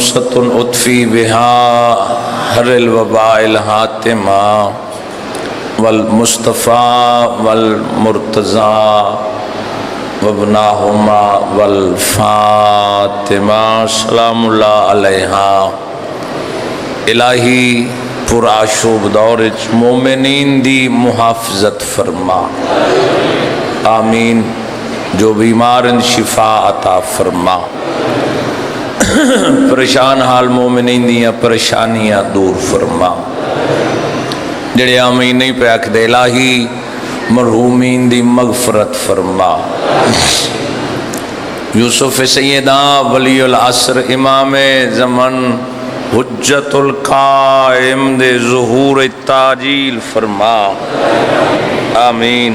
خمسۃ اطفی بہا ہر الوباء الحاتمہ والمصطفیٰ والمرتضیٰ وابناہما والفاطمہ سلام اللہ علیہا۔ الہی پر آشوب دور مومنین دی محافظت فرما، آمین۔ جو بیمار شفا عطا فرما، پریشان حال مومنین دیاں پریشانیاں دور فرما۔ جڑے آمین نہیں پہ آکھ دے الہی مرحومین دی مغفرت فرما۔ یوسف سیدہ ولی العصر امام زمن حجت القائم دے ظہور تاجیل فرما، آمین۔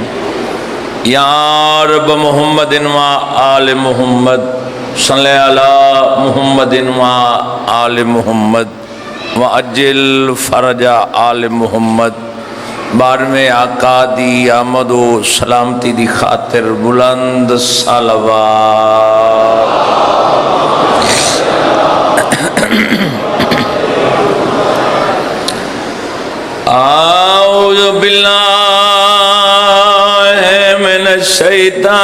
یا رب محمد و آل محمد صلی علی محمد و آل محمد وعجل فرج آل محمد۔ بار میں آقا دی آمد و سلامتی دی خاطر بلند صلوات۔ اعوذ باللہ من الشیطان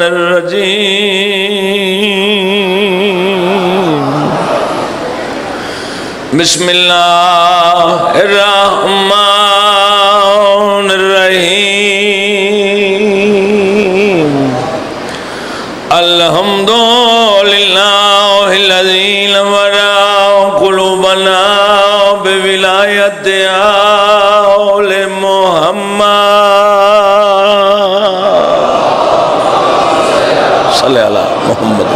الرجیم، بسم اللہ الرحمن الرحیم۔ الحمدللہ الذی ورا قلوبنا بولایت آل محمد صلی اللہ محمد۔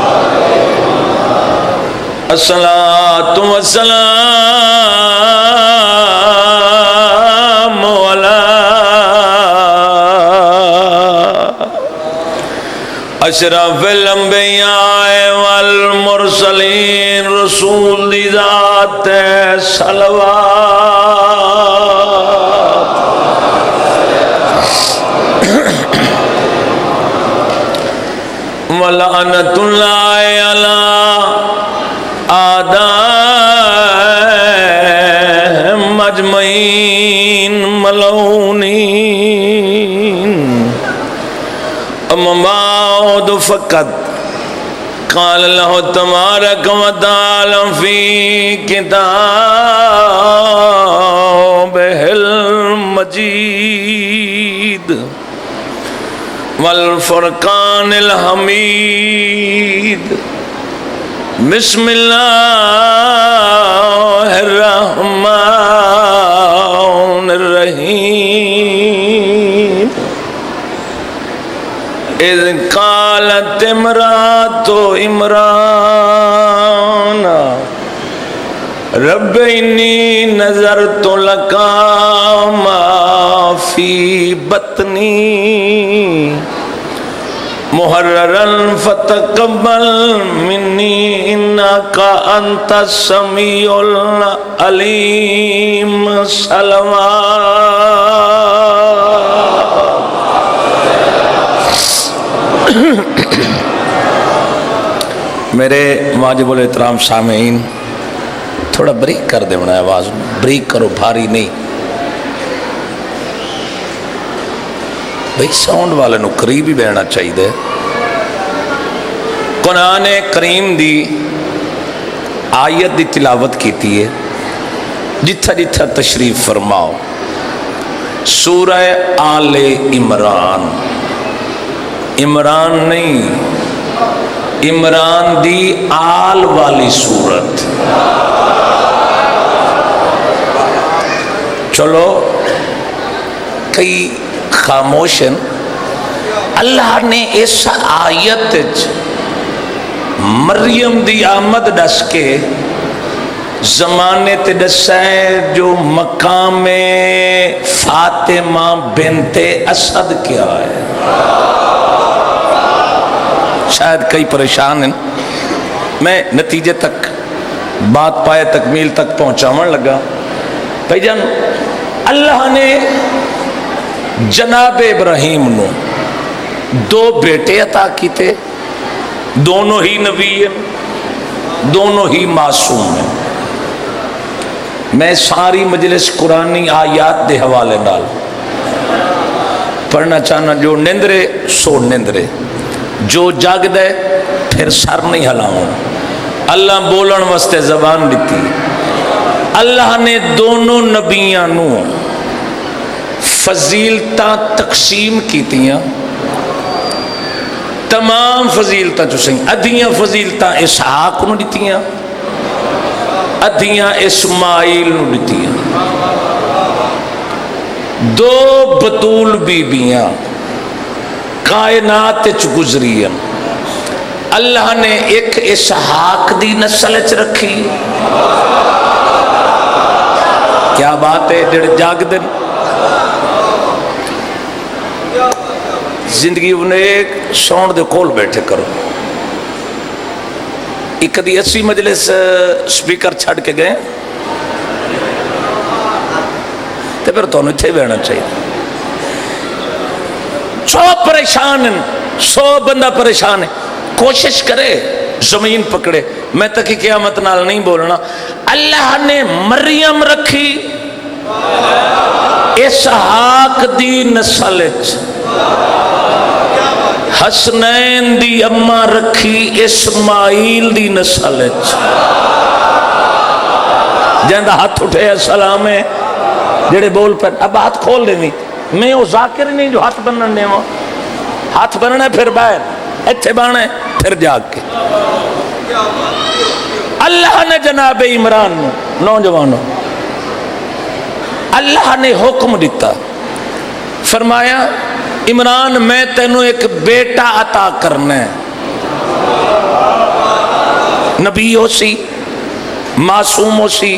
الصلاۃ والسلام علی اشرف الانبیاء والمرسلین، رسول دی ذات صلوات۔ ولعنت اللہ علی اعدائہم اجمعین ملعونین۔ اما بعد فقط قال اللہ تبارک و تعالی فی کتابہ المجید والفرقان الحمید۔ بسم اللہ الرحمن الرحیم۔ اذ قالت امرأۃ عمران رب انی نذرت لک ما فی بطنی محررا فتقبل منی انک انت السمیع العلیم۔ صلوات۔ میرے واجب الاحترام سامعین، تھوڑا بریک کر دے بنا آواز، بریک کرو، بھاری نہیں بھئی، ساؤنڈ والے نو قریب ہی بہنا چاہیے۔ قرآن کریم دی آیت دی تلاوت کیتی ہے، جتھا جتھا تشریف فرماؤ۔ سورہ آل عمران، عمران نہیں، عمران دی آل والی سورت۔ چلو کئی خاموشن، اللہ نے اس آیت مریم دی آمد دس کے زمانے تے دسائے جو مقام فاطمہ بنت اسد کیا ہے۔ شاید کئی پریشان ہیں، میں نتیجے تک بات پائے تکمیل تک پہنچاون لگا۔ بھائی جان، اللہ نے جناب ابراہیم نو دو بیٹے عطا کیتے، دونوں ہی نبی ہیں، دونوں ہی معصوم ہیں۔ میں ساری مجلس قرآنی آیات دے حوالے نال پڑھنا چاہنا، جو نندرے سو نندرے، جو جاگ دے پھر سر نہیں ہلاؤں۔ اللہ بولن واسطے زبان دیتی، اللہ نے دونوں نبیاں نو فضیلتاں تقسیم کیتیاں، تمام فضیلتاں جو سہیں ادھیاں فضیلتاں اسحاق نو دیتیاں، ادھیاں اسماعیل نو دیتیاں۔ دو بطول بیبیاں کائنات چ گزریاں، اللہ نے ایک اسحاق دی نسل چ رکھی۔ کیا بات ہے، جڑے جاگ دن زندگی انہیں ایک سون دے کول بیٹھے کرو۔ ایک دی 80 مجلس سپیکر چھڑ کے گئے تو پھر تو انہیں تھے بیٹھنا چاہیے۔ 100 پریشان ہیں، 100 بندہ پریشان ہے، کوشش کرے زمین پکڑے۔ میں تک قیامت نال نہیں بولنا۔ اللہ نے مریم رکھی اسحاق دی نسل چ، حسنین دی اما رکھی اسماعیل دی نسل چ۔ جہاں ہاتھ اٹھے سلام ہے، جڑے بول پر اب ہاتھ کھول دینی۔ میں وہ ذاکر نہیں جو ہاتھ بننے دے وہ ہاتھ بننا ہے، پھر باہر ایتھے بانا ہے، پھر جاگ کے۔ اللہ نے جناب عمران نوجوانوں، اللہ نے حکم دیتا، فرمایا عمران میں تینوں ایک بیٹا عطا کرنا ہے۔ نبی ہو سی، معصوم ہو سی،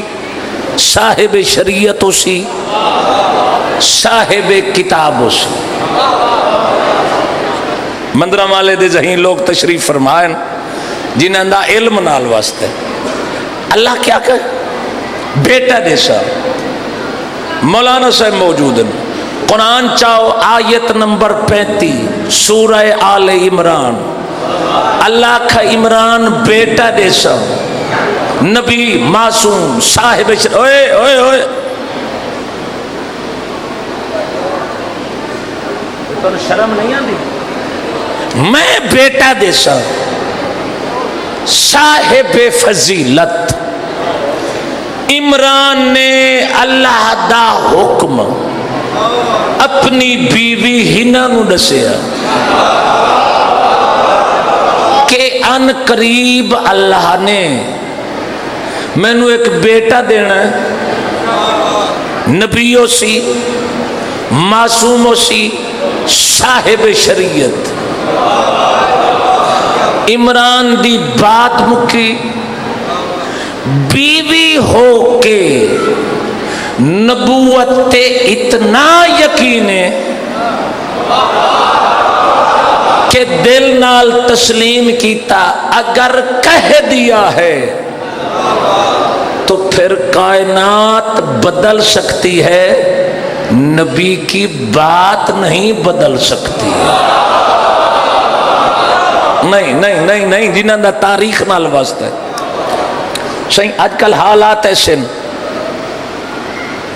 صاحب شریعت ہو سی، صاحب کتاب ہو سی۔ مندرہ والے دے ذہین لوگ تشریف فرمائیں جنہاں دا علم نال واسطے اللہ کیا کہ بیٹا دے سا۔ مولانا صاحب موجود ہیں، قرآن چاہو آیت نمبر 35 سورہ آل عمران، اللہ کا عمران بیٹا دے سا، نبی معصوم صاحب اوئے اوئے اوئے تو شرم نہیں آندی؟ میں بیٹا دے سا، صاحب فضیلت۔ عمران نے اللہ دا حکم اپنی بیوی ہنا نو دسیا کہ ان قریب اللہ نے میں نو ایک بیٹا دینا ہے، نبیوں سی، معصوموں سی، صاحب شریعت۔ عمران دی بات مکی، بیوی ہو کے نبوت تے اتنا یقین ہے کہ دل نال تسلیم کیتا، اگر کہہ دیا ہے تو پھر کائنات بدل سکتی ہے، نبی کی بات نہیں بدل سکتی۔ نہیں نہیں نہیں نہیں، جنہاں دا تاریخ نال واسطہ ہے صحیح۔ آج کل حالات ایسے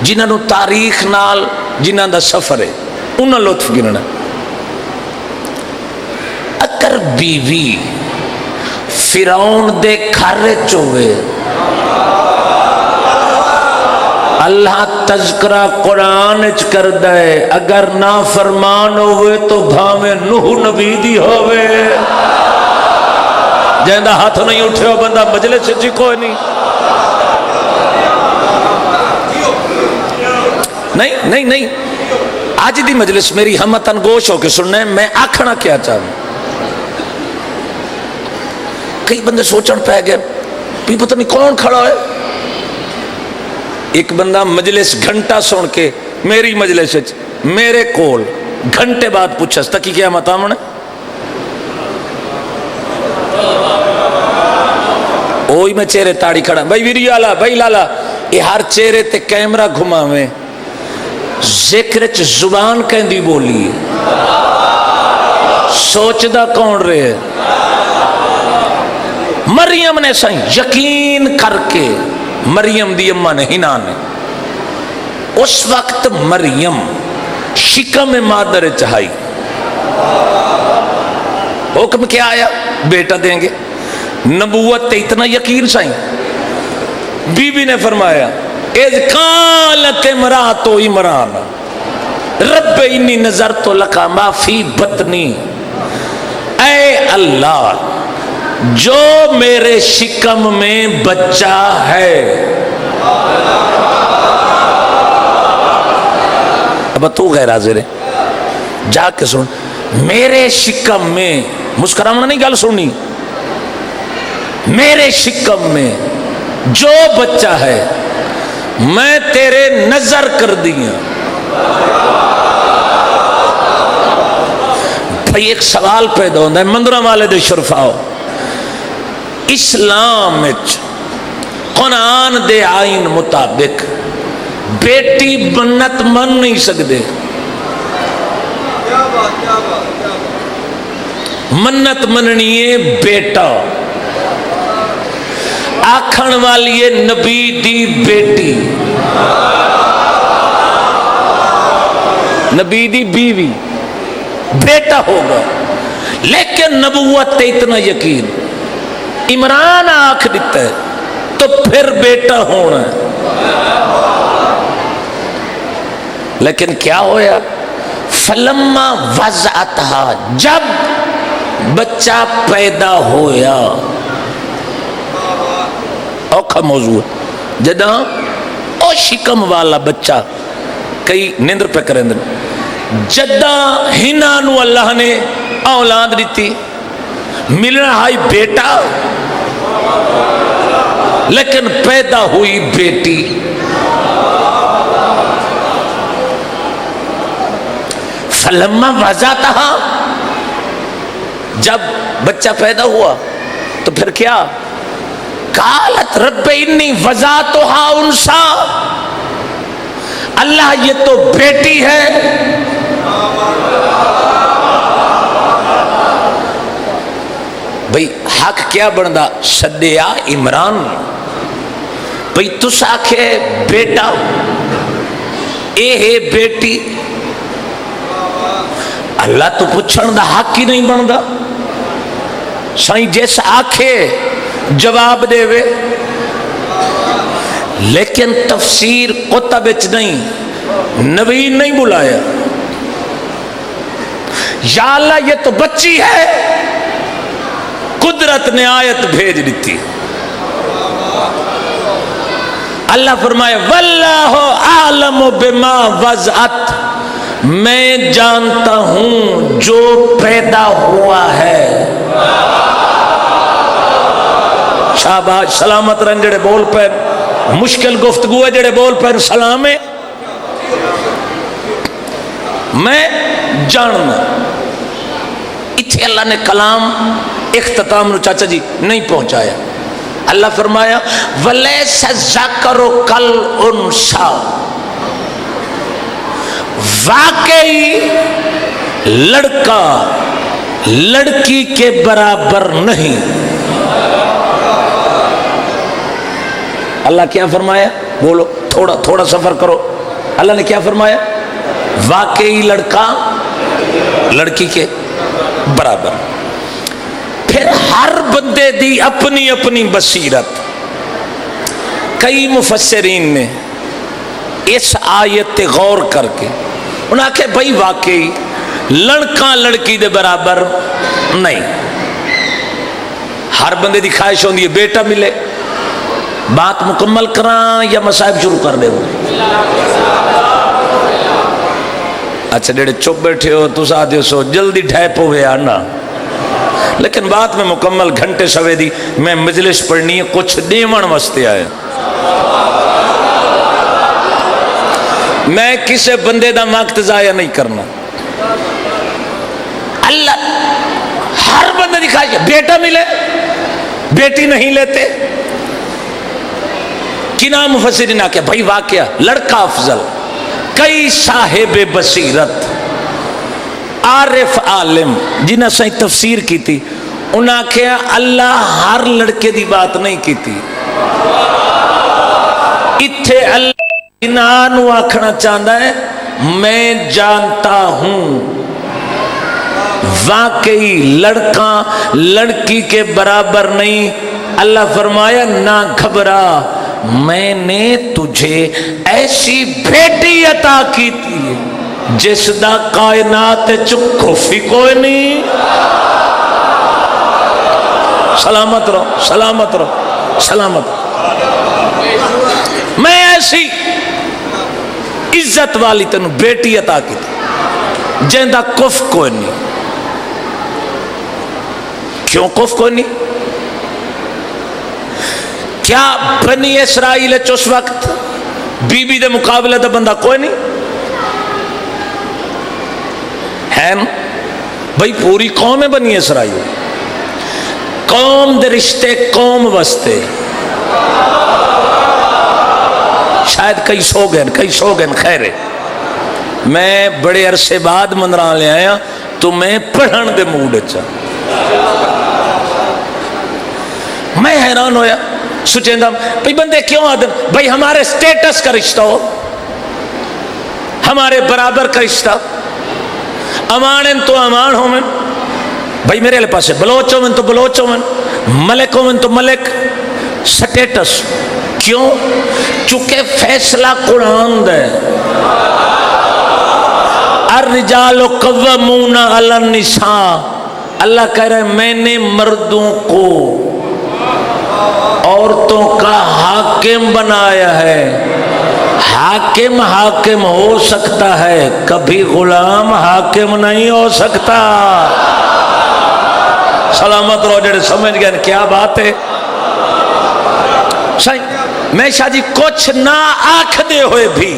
جنہاں نو تاریخ نال جنہاں دا سفر ہے انہاں لطف گرنا۔ اگر بیوی فرعون دے گھر چوے، اللہ تذکرہ قرآن چ کر دے، اگر نافرمان ہوئے تو بھاوے نوح نبی دی ہوئے۔ جہاں ہاتھ نہیں اٹھے ہو بندہ مجلس چ کوئی نہیں۔ نہیں نہیں نہیں، آج دی مجلس میری ہمت انگوش ہو کے سننے، میں آکھنا کیا چاہوں۔ کئی بندے سوچن پہ گئے بھی پتہ نہیں کون کھڑا ہے۔ ایک بندہ مجلس گھنٹہ سن کے میری مجلس میرے کول گھنٹے بعد پوچھا ستا کی کیا مطامن ہے؟ اوہی میں چہرے تاڑی کھڑا، بھائی ویڈیو آلا، بھائی لالا، یہ ہر چہرے تے کیمرہ گھما میں ذکر چ زبان کہندی بولی، سوچ دا کون رہے؟ مریم نے سائیں یقین کر کے، مریم دی اماں نے ہنا نے، اس وقت مریم شکم مادر چاہائی، حکم کیا آیا؟ بیٹا دیں گے۔ نبوت تے اتنا یقین سائیں، بی بی نے فرمایا اذ قالت امرأۃ عمران رب انی نذرت لک ما فی بطنی، اے اللہ جو میرے شکم میں بچہ ہے، اب تو غیر حاضر ہے، جا کے سن، میرے شکم میں، مسکرانا نہیں گل سننی، میرے شکم میں جو بچہ ہے میں تیرے نظر کر دیا۔ بھائی ایک سوال پیدا ہوتا ہے، مندرہ والے دے شرفاؤ، اسلام وچ قرآن دے آئین مطابق بیٹی منت من نہیں سکتے، منت مننی ہے بیٹا، آکھن والی ہے نبی دی بیٹی، نبی دی بیوی، بیٹا ہوگا، لیکن نبوت تے اتنا یقین، عمران آنکھ دیتا ہے تو پھر بیٹا ہونا ہے، لیکن کیا ہویا؟ فلما وضعتھا، جب بچہ پیدا ہویا، اوکھا موضوع ہے، جدہ او شکم والا بچہ، کئی نیندر پہ کریں دن، جدہ ہنانو اللہ نے اولاد دیتی، ملنا ہائی بیٹا، لیکن پیدا ہوئی بیٹی، فلما وضعتھا، جب بچہ پیدا ہوا تو پھر کیا؟ قالت رب انی وضعتھا انثی، اللہ یہ تو بیٹی ہے، بھئی حق کیا بندا؟ سدیا عمران، بھئی تس آکھے بیٹا، اے ہے بیٹی، اللہ تو پوچھن دا حق ہی نہیں بندا، سائیں جیسا آکھے جواب دے وے، لیکن تفسیر قطب وچ نہیں، نبی نہیں بلایا، یا اللہ یہ تو بچی ہے، قدرت نے آیت بھیج دیتی، اللہ فرمائے واللہ اعلم بما وضعت، میں جانتا ہوں جو پیدا ہوا ہے، شاباش، سلامت رن جڑے بول پہ، مشکل گفتگو ہے جڑے بول پہ سلام ہے، میں جاننا، اتھے اللہ نے کلام اختتام نو چاچا جی نہیں پہنچایا، اللہ فرمایا وَلَيْسَ الذَّكَرُ كَالْأُنثَىٰ، واقعی لڑکا لڑکی کے برابر نہیں، اللہ کیا فرمایا؟ بولو، تھوڑا سفر کرو، اللہ نے کیا فرمایا؟ واقعی لڑکا لڑکی کے برابر۔ پھر ہر بندے دی اپنی اپنی بصیرت، کئی مفسرین نے اس آیت تے غور کر کے انہاں کہ بھئی واقعی لڑکا لڑکی دے برابر نہیں، ہر بندے دی خواہش ہوندی ہے بیٹا ملے، بات مکمل کراں یا مصائب شروع کر دے ہو؟ اچھا جڑے چپ بیٹھے ہو تو آدھے سو جلدی ڈھیپ ہوئے آنا، لیکن بات میں مکمل گھنٹے سوے دی، میں مجلس پڑھنی ہے، کچھ دیوان واسطے آئے، میں کسے بندے دا وقت ضائع نہیں کرنا، اللہ ہر بندے دکھائے کہ بیٹا ملے، بیٹی نہیں لیتے، کنا مفسرین آکے بھائی واقعہ لڑکا افضل، کئی صاحب بصیرت عارف عالم جنہاں سے تفسیر کی تھی، انہاں کہا اللہ ہر لڑکے دی بات نہیں کی تھی، اتھے اللہ انہوں آکھنا چاہتا ہے میں جانتا ہوں واقعی لڑکا لڑکی کے برابر نہیں۔ اللہ فرمایا نہ گھبرا، میں نے تجھے ایسی بیٹی عطا کی تھی جس دا کائنات چکوفی کوئی نہیں۔ سلامت رہو، سلامت رہو، سلامت رہو۔ میں ایسی عزت والی تینوں بیٹی عطا کی تھی جہاں کف کوئی نہیں۔ کیوں کف کوئی نہیں؟ کیا بنی اسرائیل اس وقت بی بی دے مقابلے دا بندہ کوئی نہیں ہے نا؟ بھئی پوری قوم ہے بنی اسرائیل، قوم دے رشتے قوم وستے، شاید کئی سو گئے خیر ہے۔ میں بڑے عرصے بعد منران لے آیا تو میں پڑھن دے موڈ اچھا، میں حیران ہویا سوچیں دا بھئی بندے کیوں آدم، بھئی ہمارے سٹیٹس کا رشتہ ہو، ہمارے برابر کا رشتہ، امان تو امان ہو، من بھئی میرے لئے پاس ہے بلوچ ہو من تو بلوچ ہو، من ملک ہو من تو ملک، سٹیٹس کیوں؟ چونکہ فیصلہ قرآن دے، الرجال قوامون علی النساء، اللہ کہہ رہے میں نے مردوں کو عورتوں کا حاکم بنایا ہے۔ حاکم حاکم ہو سکتا ہے، کبھی غلام حاکم نہیں ہو سکتا۔ سلامت رو جڑے سمجھ گئے کیا بات ہے صحیح۔ میں شاہ جی کچھ نہ آکھ دے ہوئے بھی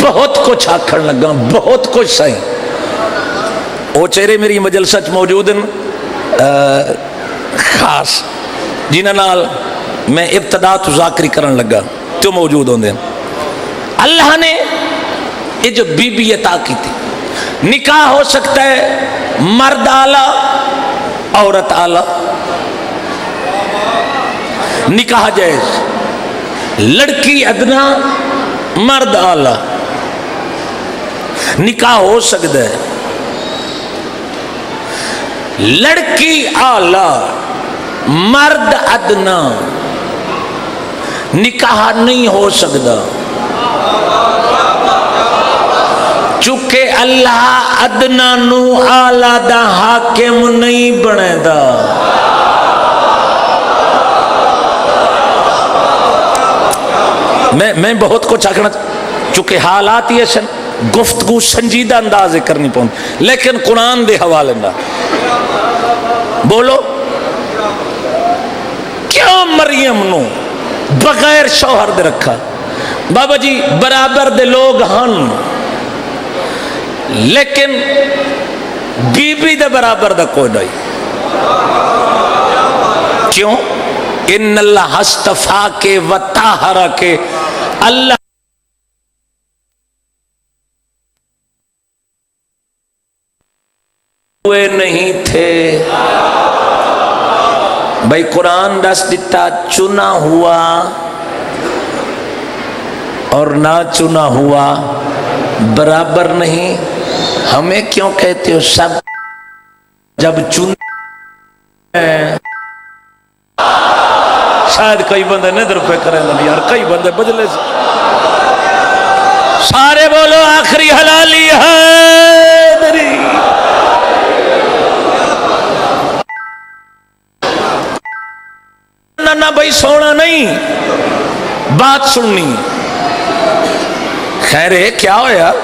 بہت کچھ آکھن لگا، بہت کچھ صحیح۔ وہ چہرے میری مجلسہ موجود ہیں خاص جنہاں نال میں ابتدا تو ذاکری کرن لگا تو موجود ہوں دیں۔ اللہ نے یہ جو بی بی عطا کی تھی، نکاح ہو سکتا ہے مرد آلہ عورت آلہ، نکاح جائز، لڑکی ادنا مرد آلہ، نکاح ہو سکتا ہے، لڑکی آلہ مرد ادنا نکاح نہیں ہو سکتا، چونکہ اللہ ادنا نو آلہ دا حاکم نہیں بنے دا۔ میں بہت کچھ آکھنا چونکہ حالات یہ سن گفتگو سنجیدہ اندازے کرنی پہنچ، لیکن قرآن دے حوالے نہ بولو کیوں مریم نو بغیر شوہر دے رکھا؟ بابا جی برابر دے لوگ ہن، لیکن بی بی دے برابر دا کوئی نہیں۔ کیوں؟ ان اللہ استفا کے وطاہرہ کے، اللہ ہوئے نہیں تھے۔ بھائی قرآن دس دیتا چنا ہوا اور نہ چنا ہوا برابر نہیں۔ ہمیں کیوں کہتے ہو سب جب چن؟ شاید کئی بندے ندر پہ کریں گے یار، کئی بندے بدلے سے سارے بولو آخری حلالی ہے میری۔ نہ بھائی سونا نہیں، بات سننی۔ خیر ہے کیا ہو یار،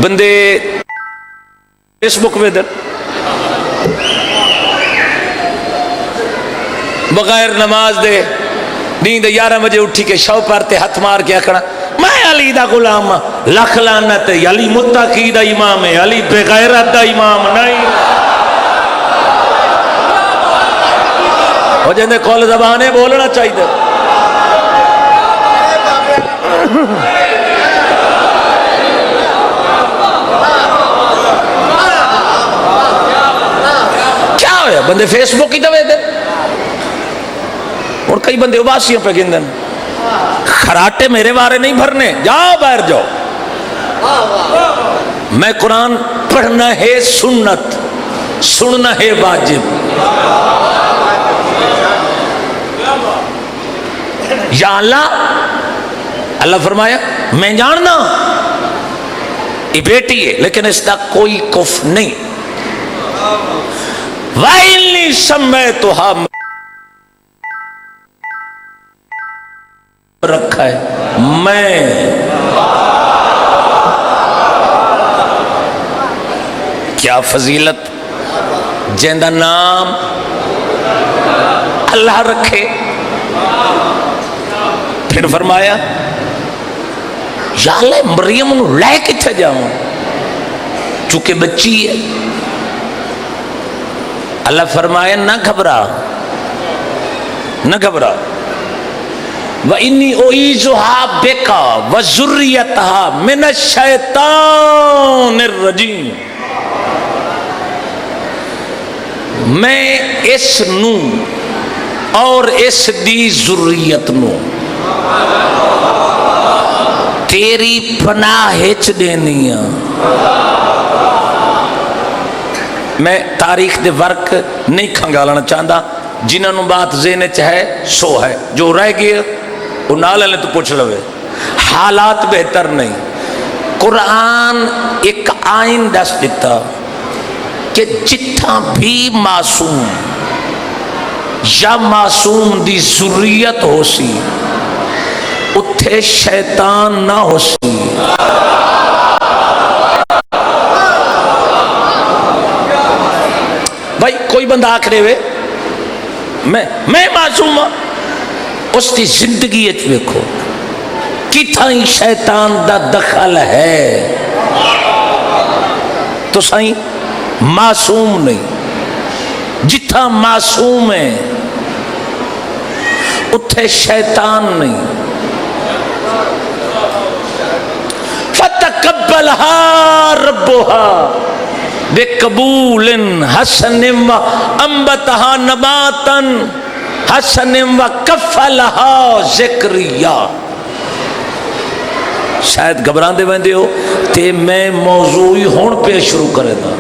بندے فیس بک پہ در بغیر نماز دے نیند 11 بجے اٹھی کے شو پارتے ہاتھ مار کے آکھنا میں علی دا غلام، لکھ لعنت ہے، علی متقی دا امام ہے، علی بغیرت دا امام نہیں۔ وہ جندے کول زبانے بولنا چاہیے۔ کیا ہویا بندے فیس بک ہی دے دیں اور کئی بندے اباسیوں پہ گندن خراٹے میرے بارے نہیں بھرنے جاؤ باہر جاؤ میں قرآن پڑھنا ہے سنت سننا ہے واجب یا اللہ فرمایا میں جاننا یہ بیٹی ہے لیکن اس کا کوئی کف نہیں وَإِنِّي سَمَّيْتُهَا رکھا ہے میں کیا فضیلت جیندہ نام اللہ رکھے پھر فرمایا یا اللہ مریم انہوں لے کتھا جاؤں چونکہ بچی ہے اللہ فرمایا نہ گھبرا وَإِنِّي أُعِيذُهَا بِكَ وَذُرِّيَّتَهَا مِنَ الشَّيْطَانِ الرَّجِيمِ میں اس نو اور اس دی ذریت نو تیری پناہ ہچ دینی میں تاریخ دے ورک نہیں کھنگالنا چاہتا جنہوں نے بات ذہن چاہے سو ہے جو رہ گئے وہ نال نے تو پوچھ لوے حالات بہتر نہیں قرآن ایک آئین دس دیتا کہ جتھا بھی معصوم یا معصوم دی ذریت ہو سی اتھے شیطان نہ ہو سی بھائی کوئی بندہ آکھرے ہوئے میں معصوم ہوں اس کی زندگی اچھ ویکھو کتھائیں شیطان دا دخل ہے تو سائیں معصوم نہیں جتھا معصوم ہے اتھے شیطان نہیں فَتَقَبَّلْهَا رَبُّهَا بِقَبُولٍ حَسَنٍ وَأَنبَتَهَا نَبَاتًا حَسَنٍ وَكَفَّلَهَا زَكَرِيَّا شاید گھبران دے بندے ہو تے میں موضوعی ہون پہ شروع کرے دا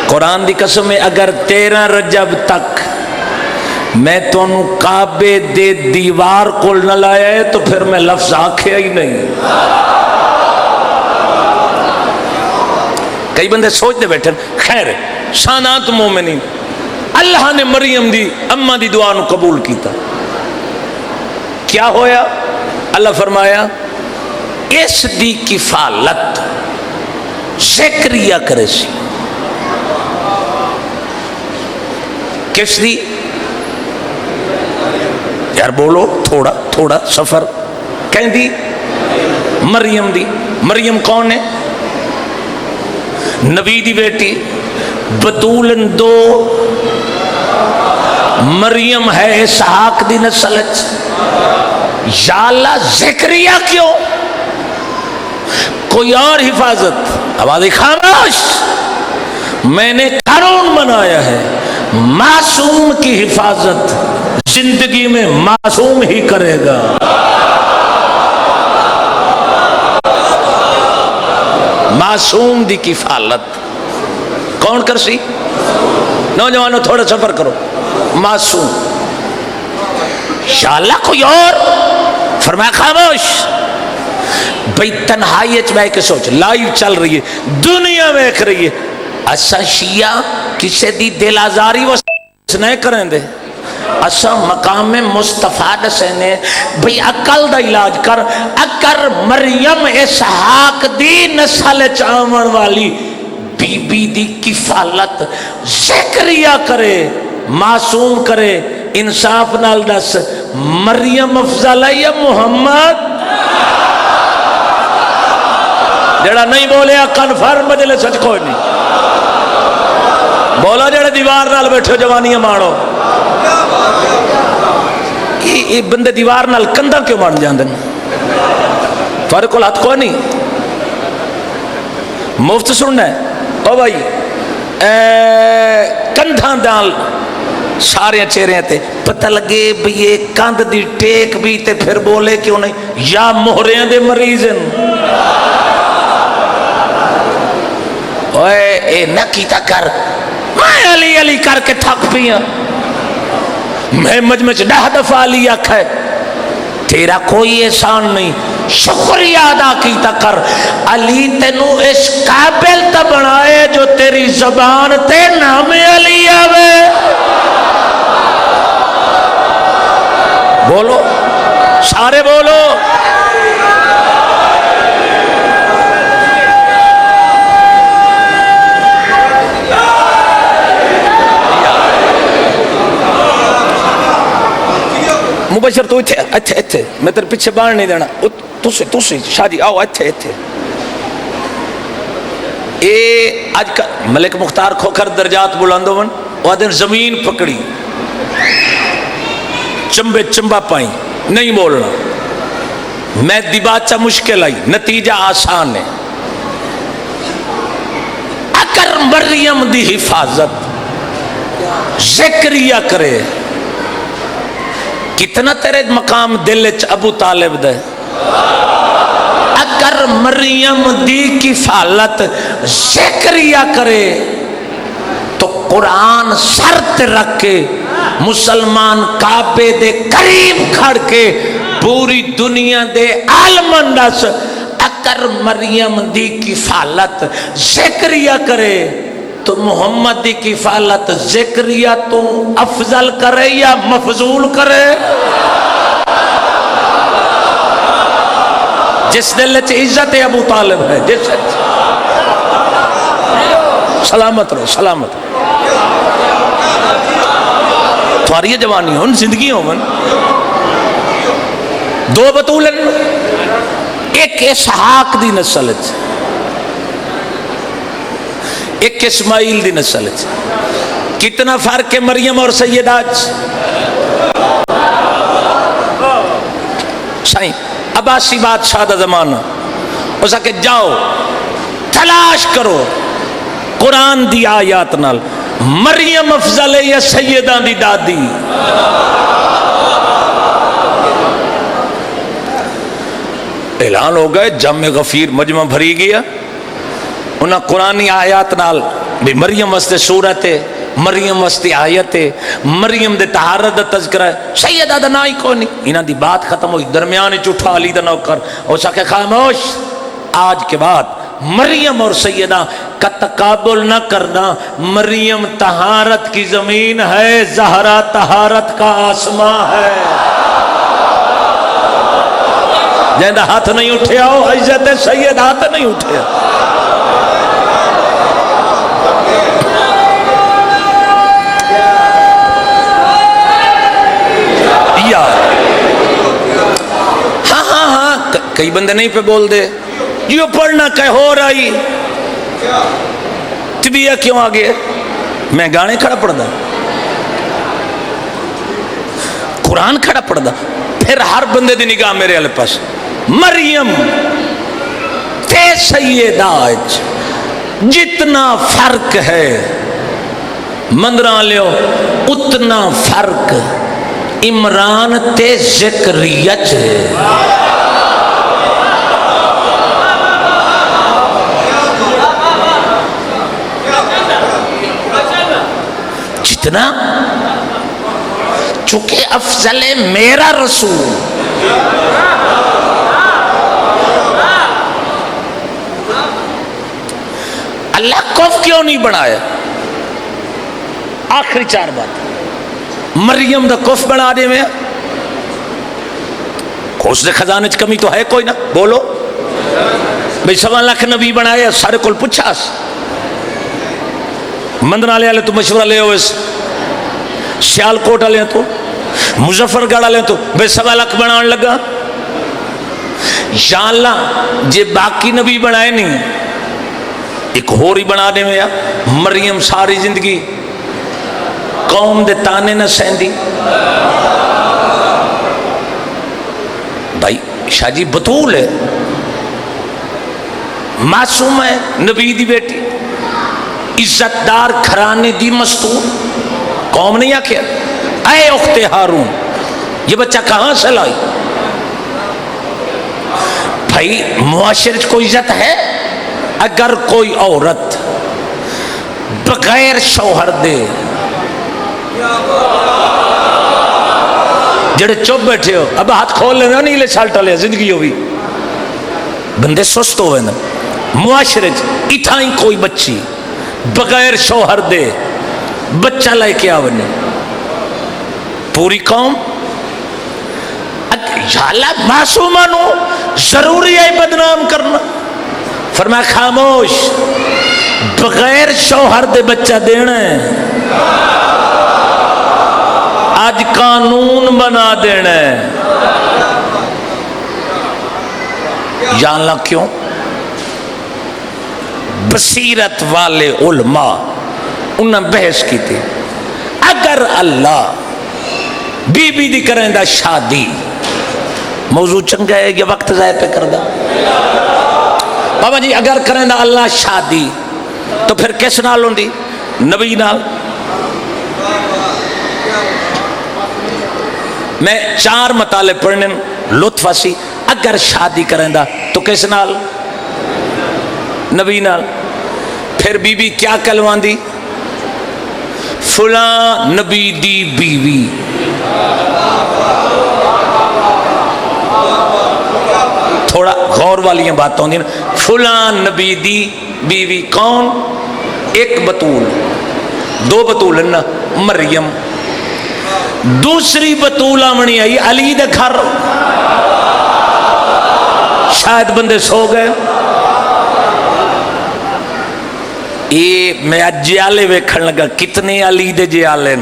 قرآن دی قسم ہے اگر 13 رجب تک میں تو انہوں کعبے دے دیوار کول نہ لایا ہے تو پھر میں لفظ آنکھے ہی نہیں کئی بندے سوچ دے بیٹھے خیر شانات مومنین اللہ نے مریم دی اماں دی دعا نو قبول کیتا کیا ہویا اللہ فرمایا اس دی کفالت زکریا کرے سی کس دی یار بولو تھوڑا سفر کہیں دی مریم دی مریم کون ہے نبی دی بیٹی بطولن دو مریم ہے اسحاق دی نسل یا اللہ زکریا کیوں کوئی اور حفاظت آواز خاموش میں نے قانون بنایا ہے معصوم کی حفاظت زندگی میں معصوم ہی کرے گا معصوم دی کفالت کون کر سی نوجوانوں تھوڑا سفر کرو معصوم یا اللہ کوئی اور فرمایا خاموش بھئی تنہائی اچ بھائی کے سوچ لائیو چل رہی ہے دنیا میں ایک رہی ہے اسا شیعہ کسے دی دل آزاری وہ نہیں کریں دے اسا مقام مصطفیٰ دسینے بھئی عقل دا علاج کر اگر مریم اسحاق دی نسل چاون والی بی بی دی کفالت زکریا کرے معصوم کرے انصاف نال دس مریم افضل ہے یا محمد جڑا نہیں بولے کنفرم مجلے سچ کوئی نہیں بولا جڑے دیوار نال بیٹھو جوانیاں مانو یہ بندے دیوار نال کندہ کیوں مان جاندے تھوڑے کو ہاتھ کوئی نہیں مفت سننا ہے او بھائی کندھاں دال سارے چہرے تے پتہ لگے بھی یہ کندھ دی ٹیک بھی تے پھر بولے کیوں نہیں یا مہریاں دے مریض ہیں اوے اے نہ کیتا کر میں علی علی کر کے تھک پیا میں مجمع چ 10 دفعہ علی آکھے تیرا کوئی احسان نہیں شکریہ ادا کیتا کر علی تینو اس قابل تا بنائے جو تیری زبان تے نام علی آوے بولو سارے بولو مبشر تو اتھے میں تیرے پیچھے باہر نہیں دینا تسی شاہ جی آؤ اتھے اے آج کا ملک مختار کھوکھر درجات بلندو من وہ دن زمین پکڑی چمبے چمبا پائیں نہیں بولنا میں دیباچہ مشکل آئی نتیجہ آسان ہے اگر مریم دی حفاظت ذکریہ کرے کتنا تیرے مقام دل چ ابو طالب دے اگر مریم دی کفالت ذکریہ کرے تو قرآن سرت رکھ کے مسلمان کعبے دے قریب کھڑ کے پوری دنیا دے عالمن دس اگر مریم دی کفالت ذکریہ کرے تو محمد دی کفالت ذکریہ تو افضل کرے یا مفضول کرے جس دل چ عزت ابو طالب ہے جس سلامت رہو سلامت تمہاری جوانی ہون زندگی ہون دو بطولن ایک اسحاق دی نسل ایک اسماعیل دی نسل کتنا فرق ہے مریم اور سیدات سائیں عباسی بادشاہ دا زمانہ اس کہ جاؤ تلاش کرو قرآن دی آیات نال مریم افضل ہے یا سیدان دی دادی اعلان ہو گئے جمع غفیر مجمع بھری گیا انہاں قرآنی آیات نال بھی مریم واسطے سورت ہے مریم واسطے آیت ہے مریم دے طہارت دا تذکرہ ہے سیدہ دا نائی کو نہیں انہاں دی بات ختم ہوئی درمیان چٹھا علی دا نوکر اسا کہ خاموش آج کے بعد مریم اور سیدہ کا تقابل نہ کرنا مریم طہارت کی زمین ہے زہرا طہارت کا آسمان ہے جہاں ہاتھ نہیں اٹھے آؤ عزت سید ہاتھ نہیں اٹھے ہاں کئی بندے نہیں پہ بول دے یہ پڑھنا کہ ہو رہی طبیعہ کیوں آگے میں گانے کھڑا پڑھ دا قرآن کھڑا پڑھ دا پھر ہر بندے دی نگاہ میرے علیہ پاس مریم تے سیدہ جتنا فرق ہے مندران لیو اتنا فرق عمران تے ذکریہ ہے جتنا چونکہ افضل ہے میرا رسول اللہ کف کیوں نہیں بنایا آخری 4 بات مریم دا کف بنا دے میں اس دے خزانے چ کمی تو ہے کوئی نہ بولو بھئی 1.25 لاکھ نبی بنایا سارے کول پچھاس مندرہ لے آلے تو مشورہ لے ہوئے سیال کوٹ آلے تو مظفر گڑھ آلے تو بے 1.25 لاکھ بنانے لگا یا اللہ جے باقی نبی بنائے نہیں ایک ہوری بنا دے میں مریم ساری زندگی قوم دے تانے نہ سہندی بھائی شاہ جی بطول ہے معصوم ہے نبی دی بیٹی عزتدار گھرانے دی مستور قوم نہیں آکھیا اے اخت ہارون یہ بچہ کہاں سے لائی؟ بھائی معاشرے کوئی عزت ہے اگر کوئی عورت بغیر شوہر دے جڑے چپ بیٹھے ہو اب ہاتھ کھول لینا نہیں لے سال ٹالے زندگی ہوئی بندے سست ہوئے نا معاشرے اتھائی کوئی بچی بغیر شوہر دے بچہ لائے کیا بنے پوری قوم یا اللہ معصومانو ضروری ہے بدنام کرنا فرمایا خاموش بغیر شوہر دے بچہ دینا ہے آج قانون بنا دینا ہے یا اللہ کیوں بصیرت والے علماء انہوں نے بحث کی تھی اگر اللہ بی بی دی کریں دا شادی موضوع چنگا ہے یہ وقت ضائع پہ کر دا بابا جی اگر کریں دا اللہ شادی تو پھر کس نال ہوندی نبی نال میں 4 مطالعے پڑھنے لطف اسی اگر شادی کریں دا تو کس نال نبی نال پھر بی بی کیا کلوان دی فلاں نبی دی بیوی تھوڑا غور والیاں باتوں دی فلاں نبی دی بیوی کون ایک بطول 2 بطول نا مریم دوسری بطول آمنی آئی علی دے گھر شاید بندے سو گئے میں جیالے ویکھن لگا کتنے علی دے جیالے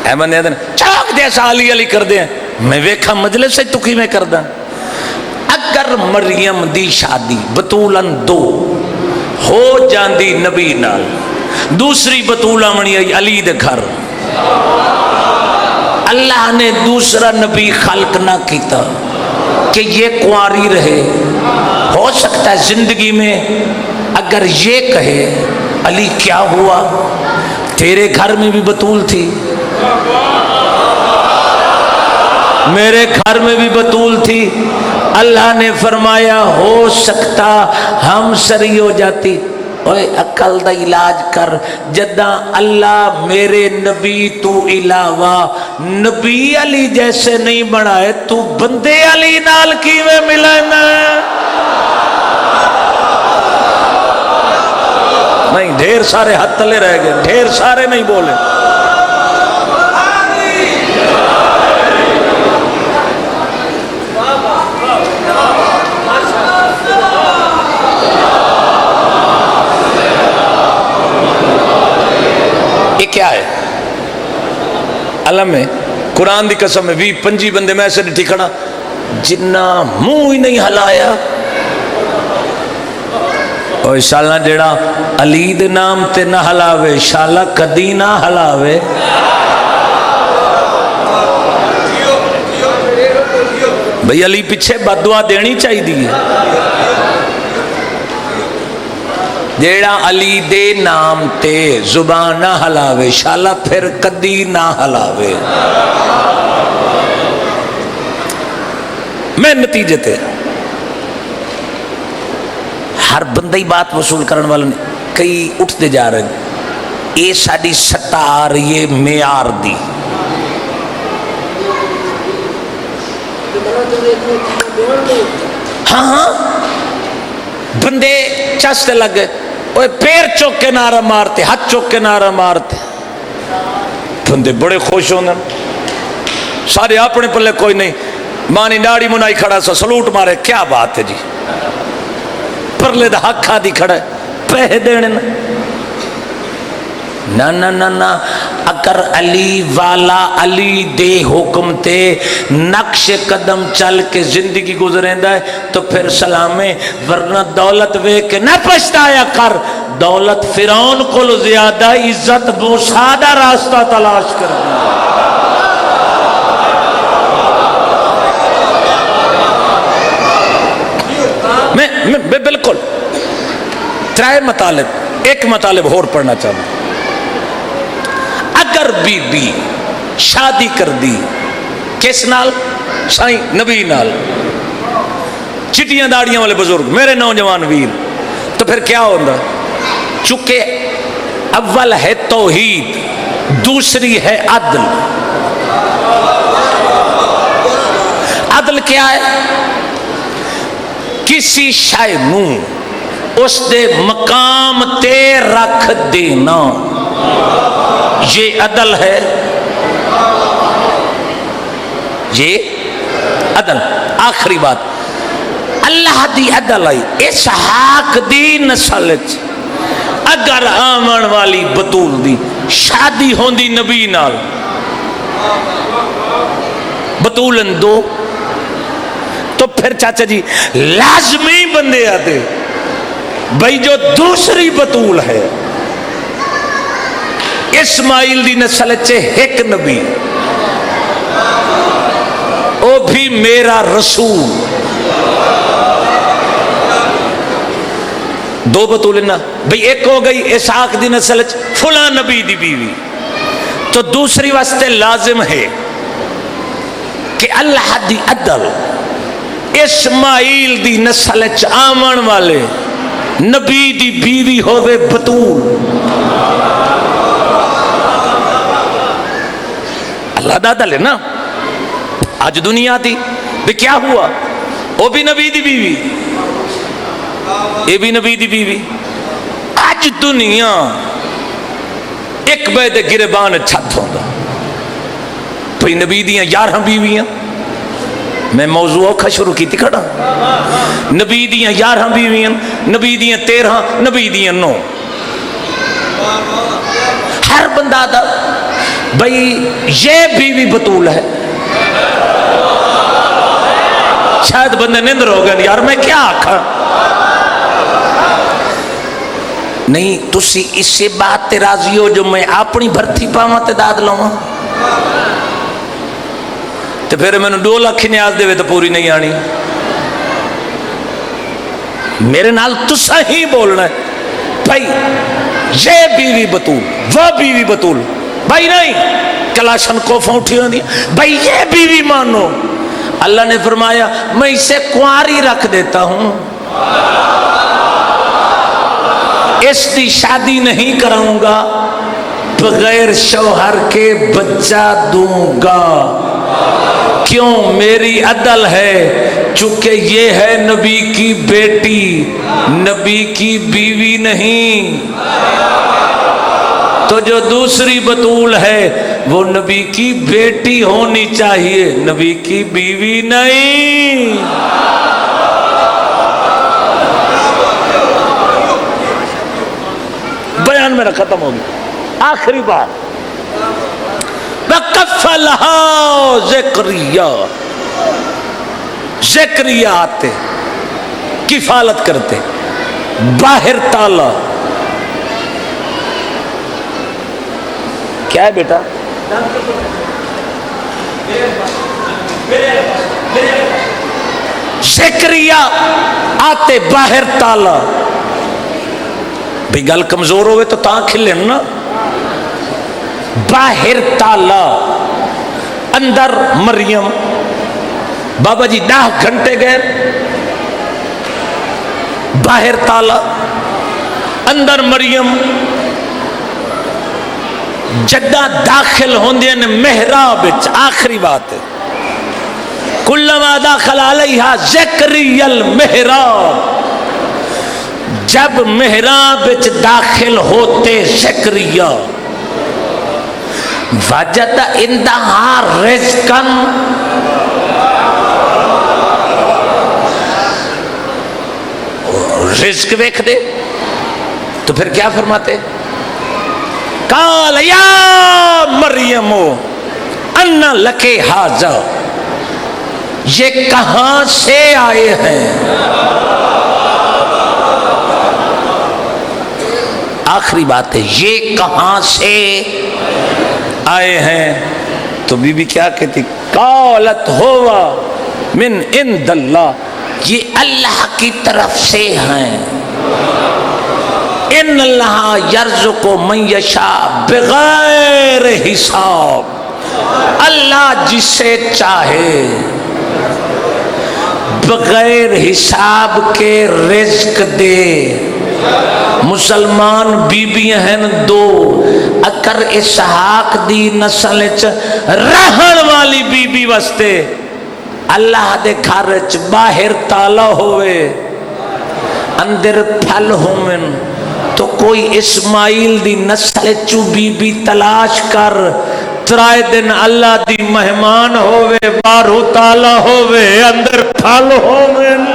اے بندے دن چاک جیسا علی علی کر دیں میں ویکھا مجلس سے تو کی میں کر دیں اگر مریم دی شادی بطولن 2 ہو جاندی نبی نال دوسری بطولہ منی علی دے گھر اللہ نے دوسرا نبی خلق نہ کیتا کہ یہ کنواری رہے ہو سکتا ہے زندگی میں اگر یہ کہے علی کیا ہوا تیرے گھر میں بھی بطول تھی میرے گھر میں بھی بطول تھی اللہ نے فرمایا ہو سکتا ہم سری ہو جاتی اوے عقل دا علاج کر جداں اللہ میرے نبی تو علاوہ نبی علی جیسے نہیں بنائے تو بندے علی نال کی میں ملانا نہیں ڈھیر سارے ہاتھ تلے رہ گئے ڈھیر سارے نہیں بولے یہ کیا ہے علم ہے قرآن دی قسم ہے 20-25 بندے میں ایسے نہیں کھڑا جنہ منہ ہی نہیں ہلایا اور انشاءاللہ جیڑا علی دے نام تے نہ ہلاوے انشاءاللہ کدی نہ ہلاوے بھئی علی پیچھے بددعا دینی چاہی دی جیڑا علی دے نام تے زبان نہ ہلاوے انشاءاللہ پھر کدی نہ ہلاوے میں نتیجے تے ہر بندی بات وصول کرنے والا نہیں کئی اٹھتے جا رہے ہیں اے ساڑی سطح آ رہی ہے معیار دی ہاں ہاں بندے چستے لگ گئے اوہ پیر چوک کے نعرہ مارتے ہاتھ چوک کے نعرہ مارتے بندے بڑے خوش ہونے سارے اپنے پلے کوئی نہیں مانی ڈاڑی منائی کھڑا سا سلوٹ مارے کیا بات ہے جی پرلے دا حق کھا دی کھڑا ہے پہ دینے نا اگر علی والا علی دے حکم تے نقش قدم چل کے زندگی گزریں دا ہے تو پھر سلامے ورنہ دولت وے کے نہ پشتایا کر دولت فرعون کو زیادہ عزت موسیٰ دا راستہ تلاش کر دیا میں بالکل ترائے مطالب، ایک مطالب اور پڑھنا چاہوں. اگر بی بی شادی کر دی کس نال؟ سائیں نبی نال. چٹیاں داڑیاں والے بزرگ میرے نوجوان ویر، تو پھر کیا ہوتا؟ چونکہ اول ہے توحید، دوسری ہے عدل. عدل کیا ہے؟ کسی شے نو اس دے مقام تے رکھ دینا، یہ عدل ہے. یہ عدل. آخری بات، اللہ دی عدل آئی. اسحاق دی نسل اگر آمن والی بطول دی شادی ہوندی نبی نال، بطولن دو، تو پھر چاچا جی لازمی بندے آتے بھائی جو دوسری بطول ہے اسماعیل دی نسل چے ایک نبی، او بھی میرا رسول. دو بطول نہ بھئی، ایک ہو گئی اسحاق دی نسل فلاں نبی دی بیوی، تو دوسری واسطے لازم ہے کہ اللہ دی عدل اسماعیل دی نسل آمن والے نبی دی بیوی ہوئے بطول. اللہ دا عدل ہے نا. آج دنیا تھی بھی کیا ہوا؟ وہ بھی نبی دی بیوی، یہ بھی نبی دی بیوی. آج دنیا ایک بے دے گربان چھت ہوگا بھئی نبی دیاں 11 بیویاں. میں موضوع اوکھا شروع کی تھی کھڑا. نبی دیاں 11 بیویاں، نبی دیاں 13، نبی دیاں 9. ہر بندہ دا بھئی یہ بیوی بطول ہے. شاید بندے نندر ہو گئے یار میں کیا آکھا. نہیں تسی اس سے بات تے راضی ہو جو میں اپنی بھرتی پاواں تے داد لواں؟ تو پھر میں نے 2 لاکھ نیاز دے تو پوری نہیں آنی. میرے نال تسا ہی بولنا ہے بھائی یہ بیوی بطول، وہ بیوی بطول. بھائی نہیں کلاشن کوفاں اٹھی ہوندی بھائی یہ بیوی مانو. اللہ نے فرمایا میں اسے کنواری رکھ دیتا ہوں، اس دی شادی نہیں کراؤں گا، بغیر شوہر کے بچہ دوں گا. کیوں؟ میری عدل ہے، چونکہ یہ ہے نبی کی بیٹی، نبی کی بیوی نہیں. تو جو دوسری بطول ہے وہ نبی کی بیٹی ہونی چاہیے، نبی کی بیوی نہیں. بیان میرا ختم ہو گیا. آخری بات، وَكَفَّلَهَا زَكَرِيَّا. زکریا آتے کفالت کرتے، باہر تالا. کیا ہے بیٹا؟ زکریا آتے باہر تالا. بھی گل کمزور ہوئے تو تاں کھلن نا. باہر تالا، اندر مریم. بابا جی 10 گھنٹے گئے، باہر تالا اندر مریم. جدہ داخل ہوندے نے محراب وچ. آخری بات ہے، کلما داخل علیہا زکریا المحراب. جب محراب وچ داخل ہوتے زکریا وجد عندہا رزقا. رزق ویکھ دے تو پھر کیا فرماتے؟ قال یا مریم ان لکے ھذا. یہ کہاں سے آئے ہیں؟ آخری بات ہے، یہ کہاں سے آئے ہیں؟ تو بی بی کیا کہتی؟ قالت ہوا من عند اللہ. یہ اللہ کی طرف سے ہیں. ان اللہ یرزق من یشاء بغیر حساب، اللہ جسے چاہے بغیر حساب کے رزق دے۔ مسلمان بیبیاں ہیں دو، اگر اسحاق دی نسل رہن والی بیبی واسطے اللہ دے گھر چ باہر تالا ہوئے اندر پھل ہومن، تو کوئی اسماعیل دی نسل چو بیبی تلاش کر، ترائے دن اللہ دی مہمان ہوئے، باہرو تالا ہوئے اندر پھل ہومن۔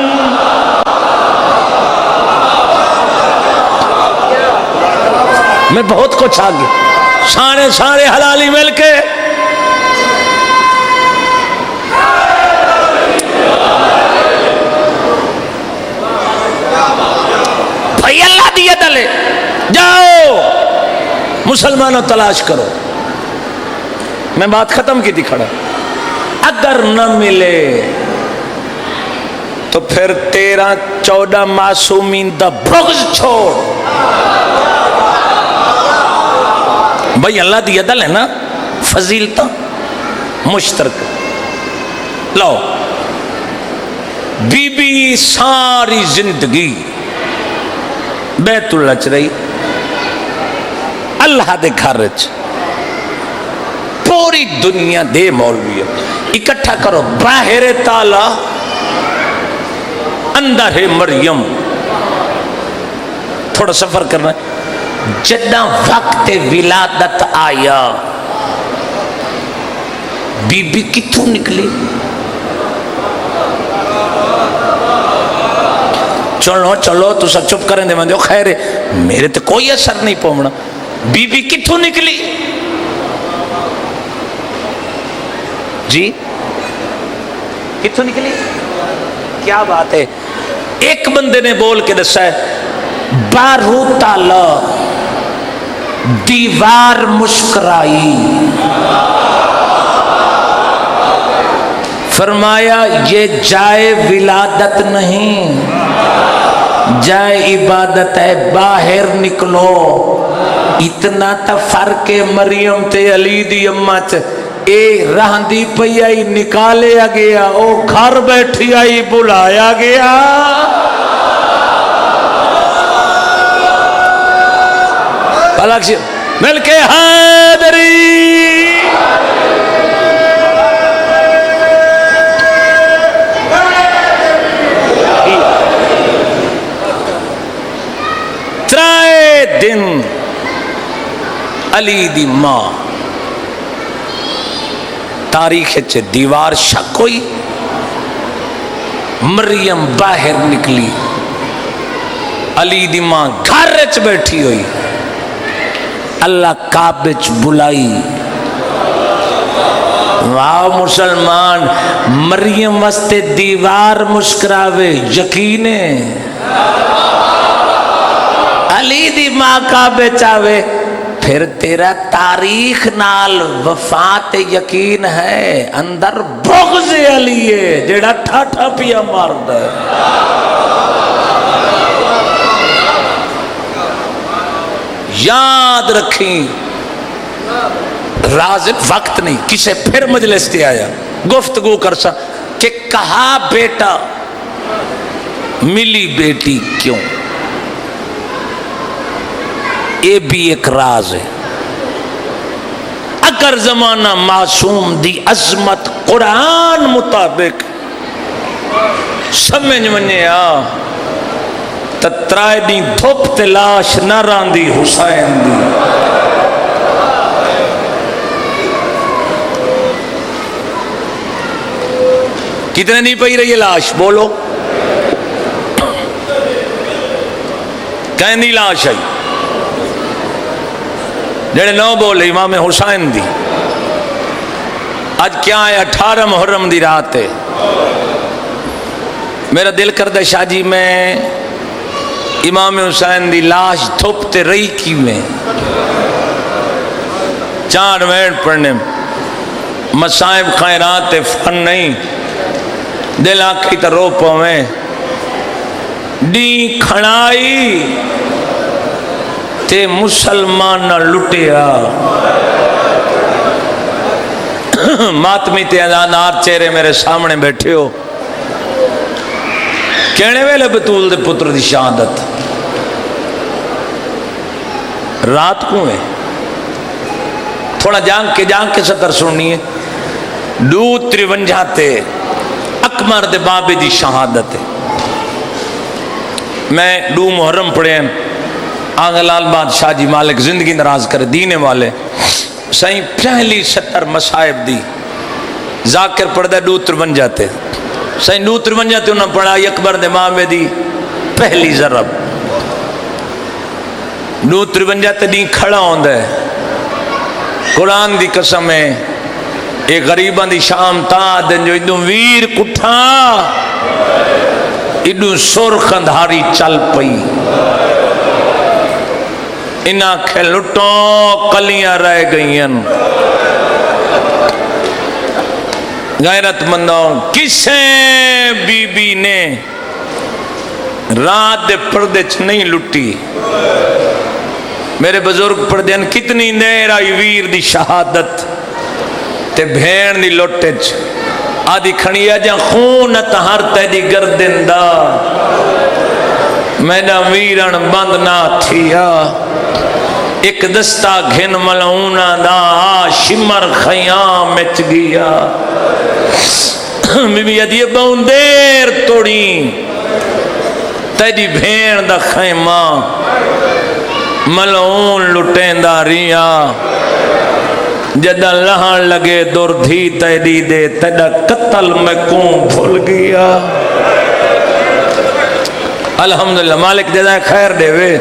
میں بہت کچھ آگے سارے حلالی مل کے بھائی اللہ دی دلے جاؤ مسلمانوں تلاش کرو۔ میں بات ختم کی تھی کھڑا، اگر نہ ملے تو پھر 13-14 معصومین دا بغض چھوڑ۔ بھائی اللہ دی عدل ہے نا، فضیلتا مشترک۔ لو بی بی ساری زندگی بیت اللہ چ رہی، اللہ دے گھر چ، پوری دنیا دے مولوی اکٹھا کرو، باہر تالا اندر ہے مریم۔ تھوڑا سفر کرنا ہے، جداں وقت ولادت آیا بی بی کتھوں نکلی؟ چلو تو سب چپ کریں دے، میں جو خیر ہے میرے تے کوئی اثر نہیں پومنا۔ بی بی کتھوں نکلی جی؟ کتھوں نکلی؟ کیا بات ہے؟ ایک بندے نے بول کے دسا ہے، بارو تالا دیوار مسکرائی، فرمایا یہ جائے ولادت نہیں، جائے عبادت ہے، باہر نکلو۔ اتنا تا فرق مریم تے علی دی امت، اے رہندی پئی آئی نکالیا گیا، او گھر بیٹھی آئی بلایا گیا۔ مل کے حیدری ترائے دن علی دی ماں تاریخ چ دیوار شک ہوئی، مریم باہر نکلی، علی دی ماں گھر چ بیٹھی ہوئی، اللہ کعبے چ بلائی۔ واہ مسلمان، مریم واسطے دیوار مسکراوے یقینے، علی دی ماں کعبے چاوے، پھر تیرا تاریخ نال وفات یقین ہے، اندر بغض علی ہے جیڑا ٹھاٹھا پیا مارد ہے۔ یاد رکھیں، راز وقت نہیں، کسے پھر مجلس تے آیا گفتگو کر سا کہ کہا بیٹا ملی بیٹی کیوں، یہ بھی ایک راز ہے۔ اگر زمانہ معصوم دی عظمت قرآن مطابق سمجھ منیا تترائے دی دھوپ تلاش نہ راندی حسین دی۔ کتنے نہیں پئی رہی ہے لاش؟ بولو کہیں دی لاش آئی جڑے نو بولے امام حسین دی۔ آج کیا ہے؟ 18 محرم دی رات ہے۔ میرا دل کردہ شاہ جی میں امام حسین دی لاش دھوپتے رہی کی میں چار وینٹ پڑھنے مسائب خیرات فن نہیں، دل آنکھی تا رو پویں ڈی کھڑائی تے مسلمان نہ لٹیا ماتمی تے ازانار چہرے میرے سامنے بیٹھے ہو کہنے ویلے بطول دے پتر دی شہادت رات کو ہے تھوڑا جان کے سطر سننی ہے 253 تے اکمر دے بابے دی شہادت ہے میں 2 محرم پڑھے ہیں آنگھ لال بادشاہ جی مالک زندگی نراز کرے دینے والے سائیں پہلی 70 مصائب دی ذاکر پڑھ دے 253 تے سائیں 253 تے انہوں نے پڑھا اکبر دے بابے دی پہلی ضرب 253 تے دین کھڑا ہوں دے قرآن دی قسم ہے ایک غریبان دی شام تا دن جو ادھوں ویر کٹھا ادھوں سرخ اندھاری چل پئی انہاں کھے لٹوں کلیاں رہ گئیں غیرت مندوں کسے بی بی نے رات دے پردے چ نہیں لٹی میرے بزرگ پردے ان کتنی دیر آئی ویر دی شہادت تے بھین دی لوٹے چ آدھی کھڑیا جا خونت ہر تے دی گردن دا میڈا ویرن بند نہ تھیا ایک دستہ گھن ملعونہ دا شمر خیام مچ گیا بی بی ادھی بہن دیر توڑی تیری بھین دا خیمہ ملعون لٹیں دا ریا جدہ لہاں لگے دور دھی تیری دے تیڑا قتل میں کون بھول گیا الحمدللہ مالک جزائے خیر دے وے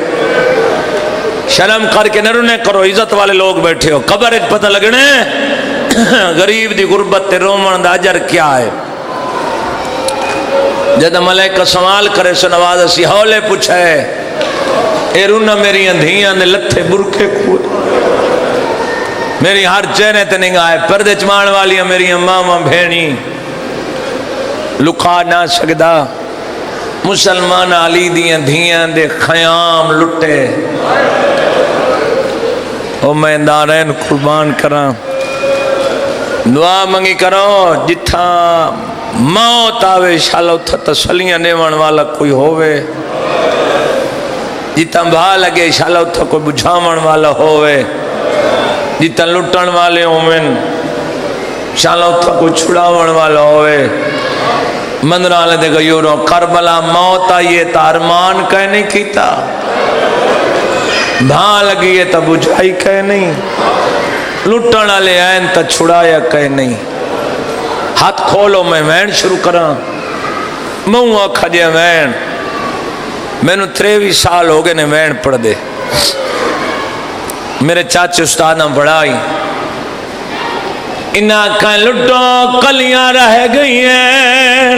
شرم کر کے نرونے کرو عزت والے لوگ بیٹھے ہو قبر ایک پتہ لگنے غریب دی غربت تے رومن دا اجر کیا ہے جدہ ملائکہ سوال کرے سو نواز اسی حولے پوچھے اے رونا میری اندھیاں دے لتھے برکے کوئے میری ہر چہرے تے نگاہ پردے چمان والی میری ماما بھینی لکھا نہ سکدا مسلمان علی دیاں دھیاں دے خیام لٹے او میں دارین قربان کراں دعا منگی کرو جتھا موت آوے شالو تھا تسلیاں نیوان والا کوئی ہووے جتھا بھا لگے شالو تھا کوئی بجھاون والا ہووے جتھا لٹن والے ہومن شالو تھا کوئی چھڑاون والا ہووے مندرالے دے گیوروں کربلا موت آئیے تا ارمان کہہ نہیں کیتا بھا لگیے تا بجھائی کہہ نہیں لٹن والے آئین تا چھڑایا کہہ نہیں ہاتھ کھولو میں وین شروع کراں موں آکھا جے وین میں نو 23 سال ہو گئے نے وین پڑھ دے میرے چاچے استاد نہ پڑھائی انہاں کہیں لٹوں کلیاں رہ گئی ہیں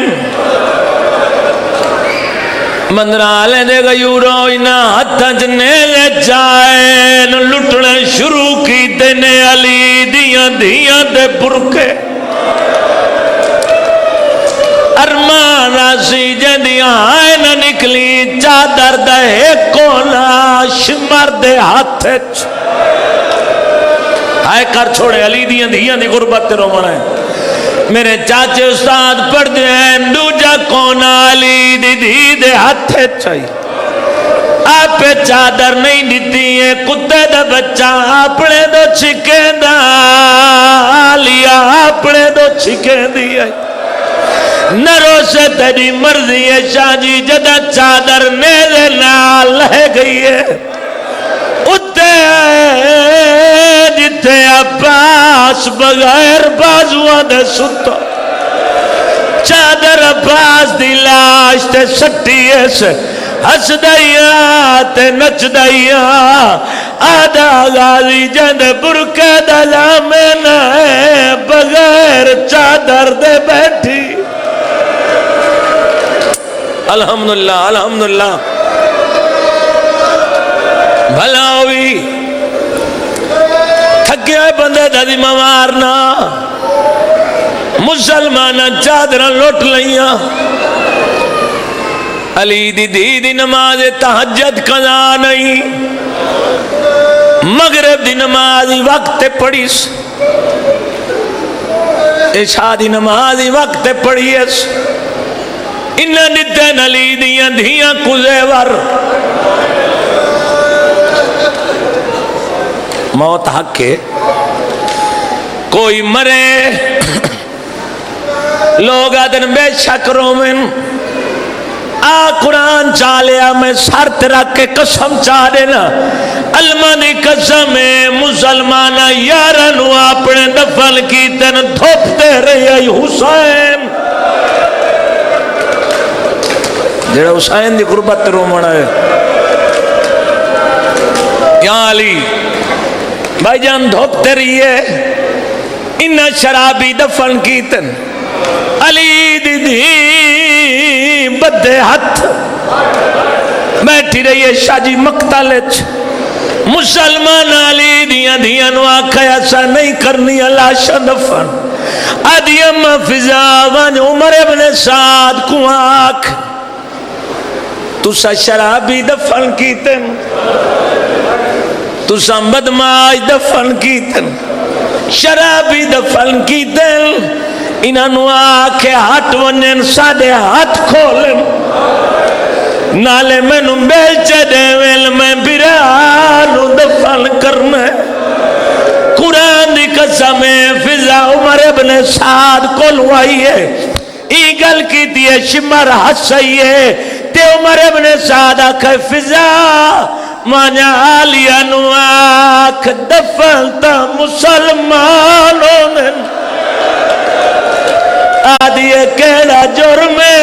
مندرالے دے گیوروں انہاں ہتھاں جنے لے جائیں لٹنے شروع کی دینے علی دیاں دیاں دے برکے ارمان آسی جندیاں آئے نہ نکلی چادر دے کونا شمر دے ہاتھے آئے کر چھوڑے علی دیاں دیاں دی غربت رو منے میرے چاچے استاد پڑھ دیں دوجہ کونا علی دی دی دے ہاتھے چاہی آپ پہ چادر نہیں دیتی ہے کتے دا بچہ اپنے دو چھکے دا لیا اپنے دو چھکے دیا نرو سے تیری مرضی ہے شاہ جی جدہ چادر نیلے نال لہ گئی ہے اتے جتے عباس بغیر بازوہ دے ستا چادر عباس دی لاش تے سٹیے سے ہس دائیا تے نچ دائیا آدھا غازی جند برکے دلا میں نہ بغیر چادر دے بیٹھی الحمدللہ الحمدللہ بھلا ہوئی تھکے بندے دادی موارنا مسلمان چادر لوٹ لئیاں علی دی دی نماز تہجد قضا نہیں مغرب دی نماز وقت پڑھی، عشاء دی نماز وقت پڑھی، انہاں دتے علی دیاں دھیاں کو زیور، موت حق ہے، کوئی مرے لوگ آدن بے شک رومن، آ قرآن چالیا میں سرت رکھ کے قسم چاہ دینا، المانی قسم ہے مسلمان یارنو اپنے دفن کی تن دھوپتے رہے حسین، جڑا حسین دی قربت رومنا ہے کیا علی بھائی جان دھوپتے رہیے، انہا شرابی دفن کی تن، علی دی دی بدے ہاتھ بیٹھی رہی ہے شاہ جی مقتلچ، مسلمان علی دیاں دیاں نو آکھا ایسا نہیں کرنی اللہ شاہ دفن، آدھی اما فضا وان عمر ابن سعد کو آکھ تو سا شرابی دفن کی تن، تو سا بدماش دفن کی تن، شرابی دفن کی تن، انہاں نو آکھے ہاتھ ونن سادے ہاتھ کھولن، نالے میں نو بیلچے دے ویل میں بیرانو دفن کرنا، قرآن دی قسم فضا عمر ابن سعد کو لوائی ہے، ای گل کی دیئے شمر حسائی ہے، تے عمر ابن سعد آکھے فضا مانا آلیا نو آکھ دفن تا مسلمانوں نے، آدھیے کیڑا جرمے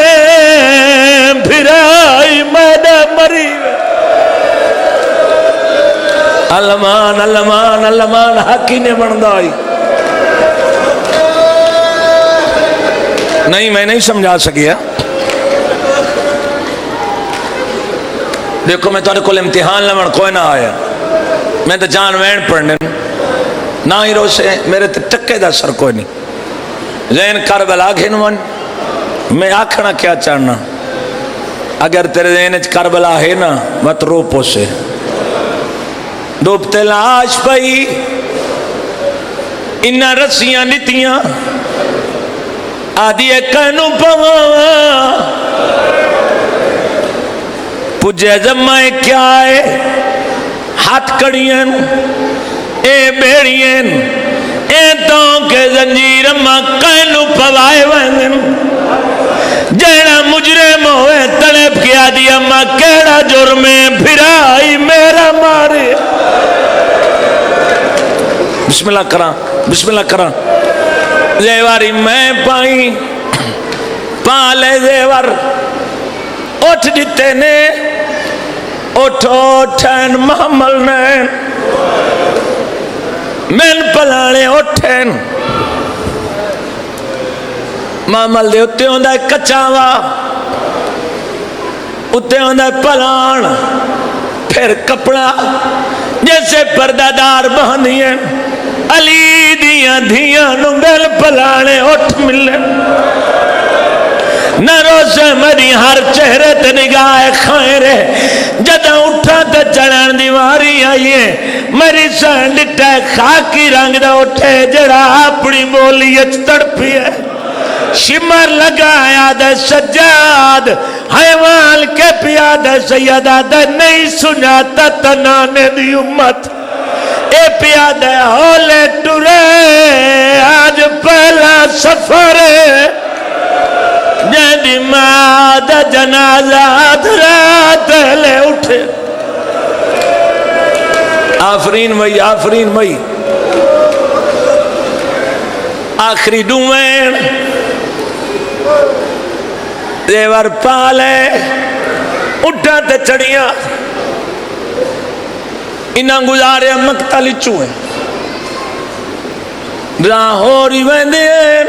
بھرائی میدہ مری، علمان علمان علمان حقی نے بندائی، نہیں میں نہیں سمجھا سکیا، دیکھو میں تھوڑے کل امتحان لمن کوئی نہ آیا، میں تو جان وین پڑھنے نہ ہی رو سے میرے ٹکے دا سر کوئی نہیں، زین کربلا گھنون میں آکھنا کیا چاہنا، اگر تیرے زین کربلا ہے نا مت رو پوسے، ڈوبتے لاش پئی انہا رسیاں نتیاں آدھی کہنو پوا پجے زمائے کیا ہے، ہاتھ کڑیاں اے بیڑیاں اے تو کے زنجیر اما کہنو پوائے وینن، جیڑا مجرم ہوئے طلب کیا دی اما کیڑا جرمے بھرائی میرا مارے، بسم اللہ کران بسم اللہ کران، زیواری میں پائیں پالے زیور اٹھ دیتے نے، اٹھو اٹھن محمل نے، من پلانے اٹھن، محمل دے اتے ہوندہ ہے کچاوا، اتے ہوندہ ہے پلان، پھر کپڑا جیسے پردادار بہنیاں، علی دیاں دھیاں نو بیل پلانے اٹھ ملے، نہ روزے میری ہر چہرے تے نگاہ خیرے، جدہ اٹھا تے چڑھن دیواری آئیے، میری سینڈٹا خاکی رنگ دا اٹھے جڑا اپنی بولی اچ تڑپی ہے، شمر لگایا دے سجاد، حیوان کے پیادہ سیدہ دے نہیں سناتا تنانے دی امت، اے پیادہ ہولے ٹورے آج پہلا سفر ہے، جیدی مادہ جنازہ دھرات لے اٹھے، آفرین مئی آفرین مئی، آخری ڈومین زیور پالے اٹھا تے چڑیاں، انہاں گزارے مقتل چوئے، راہوری ویندین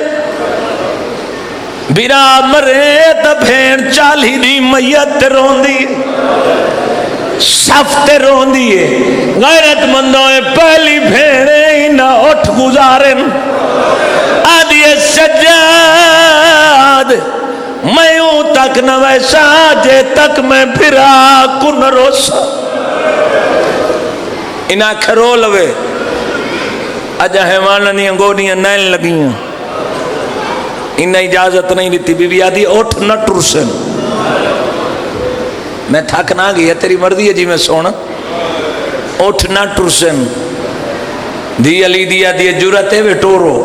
بیرا مرے تا بھین چالی دی میت روندی، صف تے روندی ہے، غیرت مندوئے پہلی بھینے انہاں اٹھ گزارن، آدھیے سجاد میں ہوں تک نہ ویسا جے تک میں پھرا کن روسا، انہاں کھرو لوے اجا حیواناں دیاں گوڈیاں نین لگیاں انہیں اجازت نہیں دیتی بی بی آدھی اٹھ نہ ٹرسن میں تھک نہ گیا تیری مرضی ہے جی میں سونا اٹھ نہ ٹرسن دی علی دیا دی جرت ہے وے ٹورو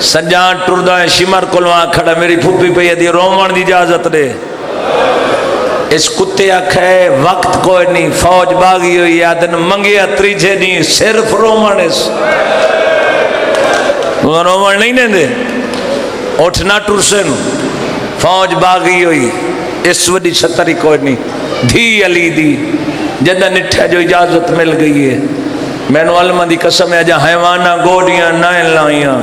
سجان ٹردہ شمر کلواں کھڑا میری پھوپی پہ دی رومان دی اجازت دے اس کتے آکھے وقت کوئی نہیں فوج باغی ہوئی آدن منگیا تریجے نہیں صرف رومان اس رومان نہیں دے اٹھنا ٹرسن فوج باغی ہوئی اس وڈی چھتری کوئی نہیں دھی علی دی جدہ نٹھا جو اجازت مل گئی ہے میں نو علمہ دی قسم ہے جا حیوانہ گوڑیاں نائن لائیاں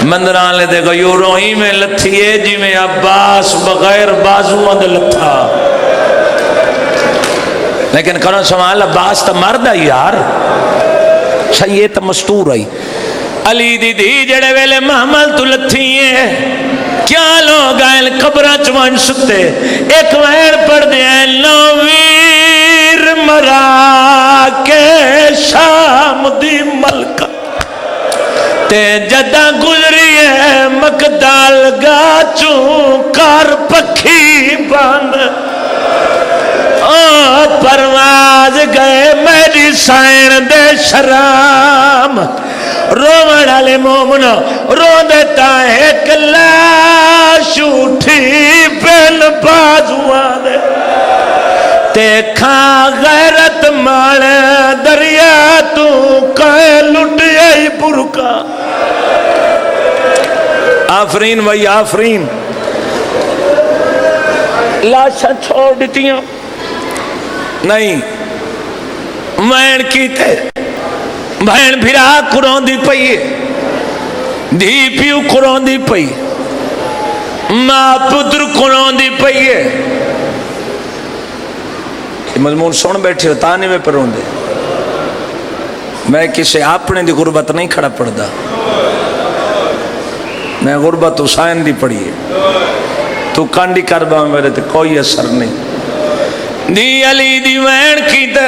مندران لے دے گا یو روئی میں لتھیے جی میں عباس بغیر بازوان دے لتھا لیکن کرو سوال عباس تا مرد ہے یار یہ تا مستور ہے علی دی دی جڑے ویلے محمل تو لتھیے کیا لوگ آئے قبرہ چوان سکتے ایک ویر پڑھ دیا نویر مرا کے شام دی ملکہ تے جدہ گزری ہے مقدال گا چونکار پکھی باند پرواز گئے میری سائن دے شرام رومن علی مومنو رو دیتا ہے کلاش اٹھی بین بازوان دے تے کھا غیرت مال دریا تو کہے لٹیائی برکا آفرین وہی آفرین لاشاں چھوڑ دیتیاں نہیں مین کیتے بہن بھرا قرآن دی پئی دھی پیو قرآن دی پئی ماں پتر قرآن دی پئی مضمون سن بیٹھے ہو تانے میں پرون دے میں کسے اپنے دی غربت نہیں کھڑا پڑھدا میں غربت حسین دی پڑھی ہے تو کانڈی کربا میرے تے کوئی اثر نہیں دی علی دی وین کی تے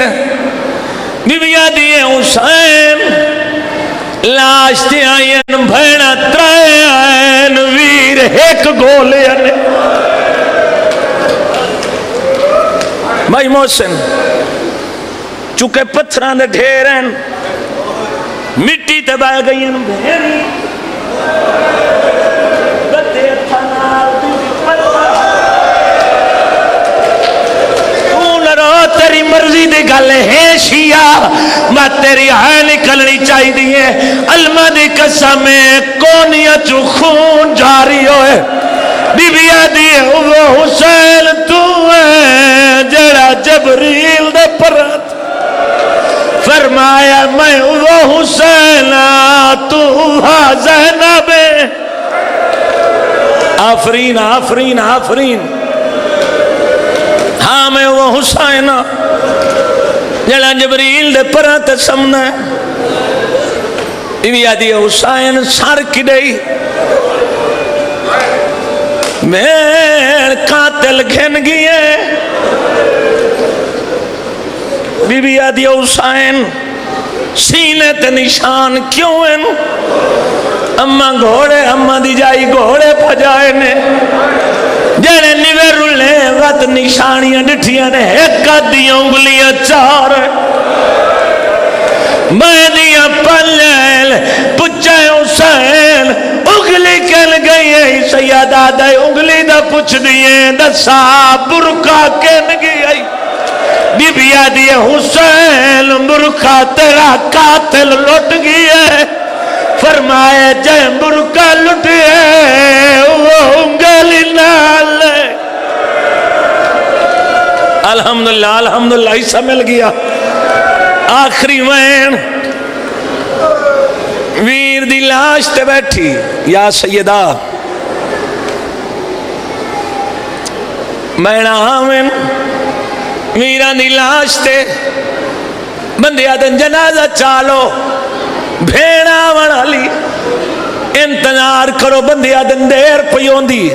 بی بی دی حسین لاش تے آئین بھینا ترائے آئین ویر ایک گولے آنے بھائی محسن چونکہ پتھران دے ڈھیرن مٹی تباہ گئی ان بہنی بدے تھنال دوری پتھر تو نرو تیری مرضی دے گل ہے شیعہ میں تیری ہے نکلنی چاہی دیئے علمہ دی قسم کونیا چو خون جاری ہوئے بی بی آدھی وہ حسین تو ہے جڑا جبریل دے پرت فرمایا میں وہ حسین تو ہاں زینب آفرین آفرین آفرین ہاں میں وہ حسین جڑا جبریل دے پرت سمنا بی بی آدھی حسین سار کی دئی میں قاتل گھن گئے بی بی آدھی حسین سینے تے نشان کیوں ہیں اممہ گھوڑے اممہ دی جائی گھوڑے پجائے نے جڑے نیوے رولے وقت نشانیاں ڈٹھیاں نے ایک دیاں انگلیاں چار میں دیاں پلیل پچھے حسین انگلی کل گئی ہے سیادہ دے انگلی دا پچھ دیئے دسا برکا کن گئی بی بی آدھی حسین برکا تیرا قاتل لٹ گئی ہے فرمائے جے برکا لٹے وہ انگلی نال الحمدللہ الحمدللہ ایسا مل گیا آخری وین ویر دی لاش تے بیٹھی یا سیدہ مینا آمین ویران دی لاش تے بندی آدن جنازہ چالو بھیڑا وڑا لی انتظار کرو بندی آدن دیر پیون دی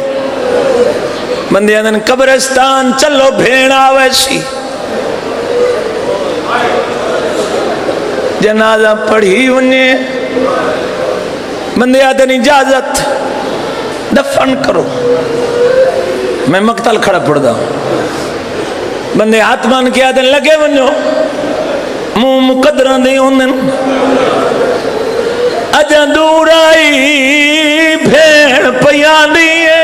بندی آدن قبرستان چلو بھیڑا ویسی جنازہ پڑھی ونے بندے آدھے اجازت دفن کرو، میں مقتل کھڑا پڑ دا بندے ہاتھ مان کے آدھے لگے ونجو منہ مقدران دے ہوندن اجا دور آئی بھیڑ پیان دیئے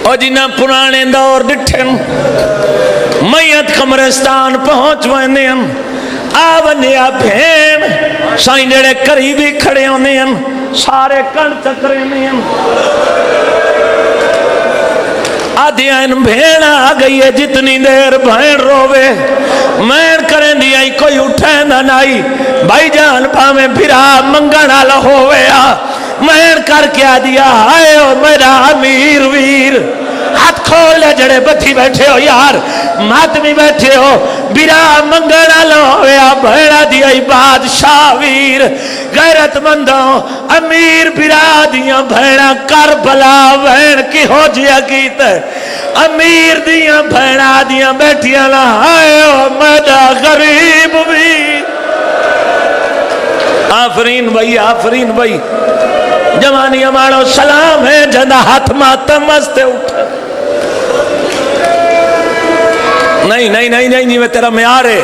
اور جنہ پرانے دور ڈٹھن میت قبرستان پہنچ ویندے ہیں آونیا بھیڑ سائیں جڑے قریبی کھڑے ہوندے ہیں سارے کن چکرے نہیں ہیں آدھیاں ان بھیڑ آ گئی ہے جتنی دیر بھیڑ روے میں کریں دی آئی کوئی اٹھیں نہ نائی بھائی جان پاویں بھرا منگنا لہوے میں کر کے آدھیا آئے ہو میرا امیر ویر ہاتھ کھول لے جڑے بتھی بیٹھے ہو یار ماتمی بیٹھے ہو برا منگنا لہوے بھیڑا دی آئی بادشاہ ویر غیرت مندوں امیر برا دیاں بھیڑا کربلا بھیڑ کی ہو جیا گیت امیر دیاں بھیڑا دیاں بیٹھیاں لہائے ہو میڈا غریب ویر آفرین بھائی آفرین بھائی جوانی ہمارو سلام ہے جنہ ہاتھ ماتم مستے اٹھا نہیں نہیں نہیں نہیں میں تیرا معیار ہے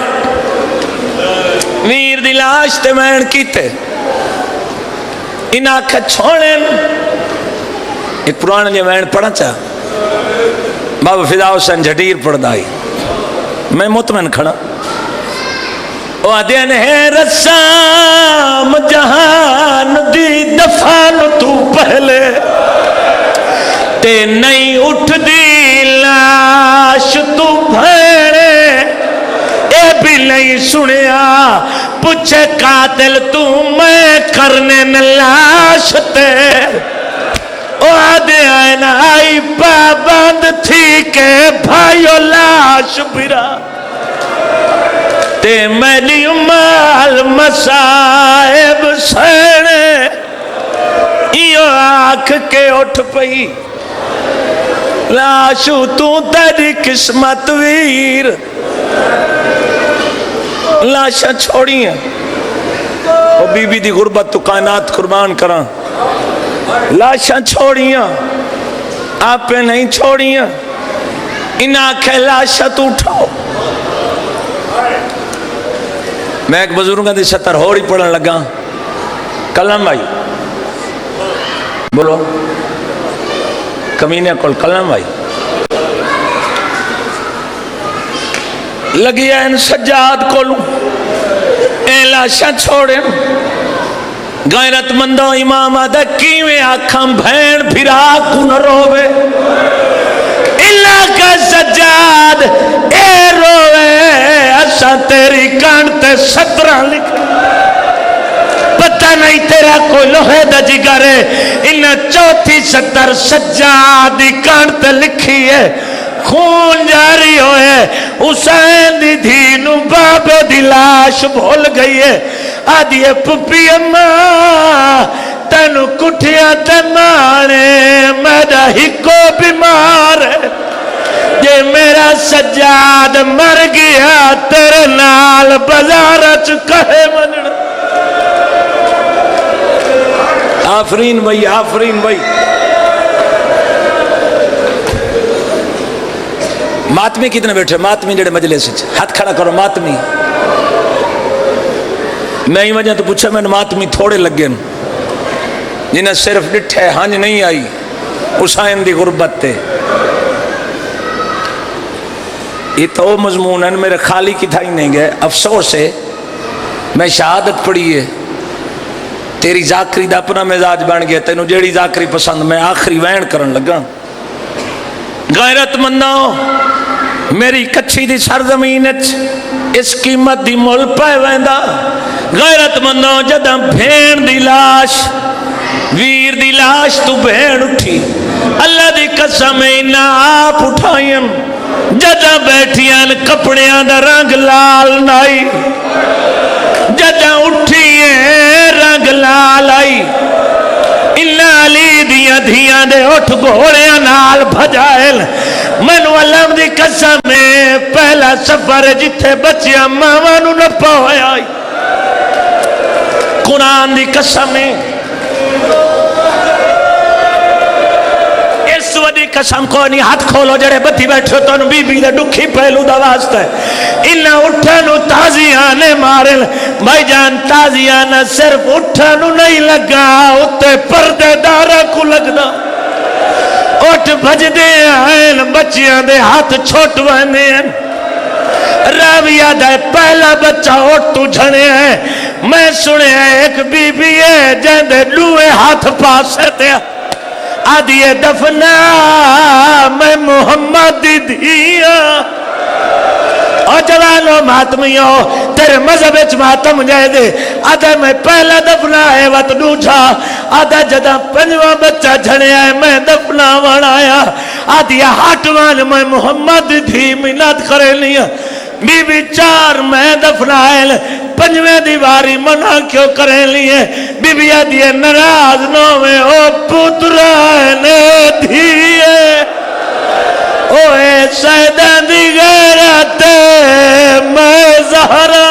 ویر دی لاش تے میں کیتے ان آنکھیں چھوڑیں ایک پرانا جو میں پڑھا چاہ بابا فضا حسین جھٹیر پڑھ دائی میں مطمئن کھڑا وعدین ہے رسام جہان دی دفان تو پہلے تے نہیں اٹھ دی لاش تو بھیڑے اے بھی نہیں سنیا پوچھے قاتل تو میں کرنے لاش تے وعدے آئین آئی پابند تھی کہ بھائیو لاش برا تے میلی مال مسائب سینے یہ آنکھ کے اٹھ پئی لاشو تو تیری قسمت ویر لاشاں چھوڑی ہیں وہ بی بی دی غربت تو کائنات قربان کراں لاشاں چھوڑی ہیں آپ پہ نہیں چھوڑی ہیں ان آنکھیں لاشاں تو اٹھاؤ میں ایک بزرگاں دی ستر ہوڑی پڑھن لگا کلام بھائی بولو کمینے کول کلام بھائی لگی ہے ان سجاد کولوں اے لاشاں چھوڑیں غیرت مندوں امام آدھا کیویں آکھاں بھین بھرا کو نہ روے اللہ کا سجاد اے روے اسا تیری کانتے 17 لکھ پتہ نہیں تیرا کوئی لوہے دا جگر ہے انہا 34 سجاد دی کانتے لکھی ہے خون جاری ہوئے حسین دی دھینو بابے دی لاش بھول گئی ہے آدھی پپی اماں تینو کٹھیا تمانے میرا ہی کو بیمار ہے یہ میرا سجاد مر گیا تیرے نال بزارچ کہے منڑ آفرین بھائی آفرین بھائی ماتمی کتنے بیٹھے ماتمی جڑے مجلس ہاتھ کھڑا کرو ماتمی میں ہی وجہ تو پوچھا میں نے ماتمی تھوڑے لگے جنہیں صرف ڈٹھے ہانج نہیں آئی حسین دی غربت تے یہ تو مضمون ہے میرے خالی کی تھا ہی نہیں گئے افسوس ہے میں شہادت پڑھی ہے تیری ذاکری دا اپنا مزاج بن گیا تینوں جیڑی ذاکری پسند میں آخری وین کرن لگا غیرت مندوں میری کچھی دی سرزمین اس قیمت دی مول پائے ویندا غیرت مندوں جدہ بھین دی لاش ویر دی لاش تو بھین اٹھی اللہ دی قسم انہا آپ اٹھائیں جدہ بیٹھیاں کپڑیاں دا رنگ لال نائی جدہ اٹھیے رنگ لال آئی انہا علی دیاں دھیاں دے اٹھ گھوڑیاں نال بھجائل مینوں علم دی قسم ہے پہلا سفر جتھے بچیاں ماواں نوں نپا ہویا قرآن دی قسم ہے اس وڈی قسم کو نہیں ہاتھ کھولو جڑے بتی بیٹھو تو بی بی دے دکھی پہلو دا واسطہ ہے انہاں اٹھانو تازیاں نے مارل بھائی جان تازیاں نہ صرف اٹھانو نہیں لگا اتے پردے دارہ کو لگنا اٹھ بھج دے آئین بچیاں دے ہاتھ چھوٹ وانے ہیں راویہ دے پہلا بچہ اٹھ تو جھنے ہیں میں سنے ہیں ایک بی بی ہے جن دے لوے ہاتھ پاسے دے آدھیے دفنا میں محمد دیا اور جوانو ماتمیوں تیرے مذہب اچ ماتم جائے دے آدھے میں پہلا دفنا ہے وقت دوجھا آدھا جدہ پنجوہ بچہ جھنے آئے میں دفنا وڑایا آدھیے ہاتوان میں محمد دی منت کرے لیا بی بی چار میں دفنائل پنجویں دیواری منع کیوں کریں لیے بی بی آدھیے نراز نوے او پترانے دیئے اوے سیدان دی غیرت میں زہرا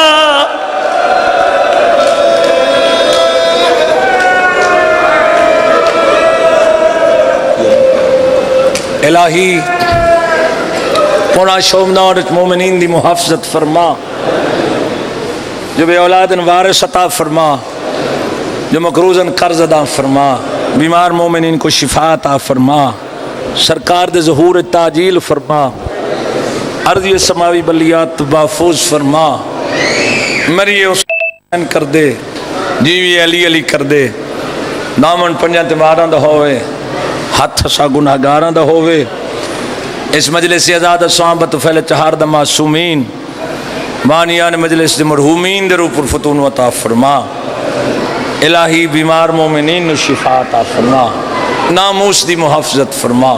الہی پونا شومنار مومنین دی محافظت فرما جو بے اولادن وارث عطا فرما جو مقروضن قرض ادا فرما بیمار مومنین کو شفا عطا فرما سرکار دے ظہور تاجیل فرما ارضی سماوی بلیات محفوظ فرما مریے حسین کر دے جیوی علی علی کر دے دامن پنجاں تمہاراں دا ہوئے ہاتھ سا گناہگاراں دا ہوئے اس مجلس ازاد صحابت فیل چہار دا معصومین بانیان مجلس دے مرحومین دے روپر فتون عطا فرما الہی بیمار مومنین نو شفا عطا فرما ناموس دی محافظت فرما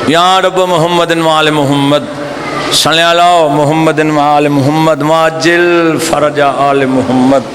یا رب محمد وآل محمد صلی اللہ محمد وآل محمد ماجل فرج آل محمد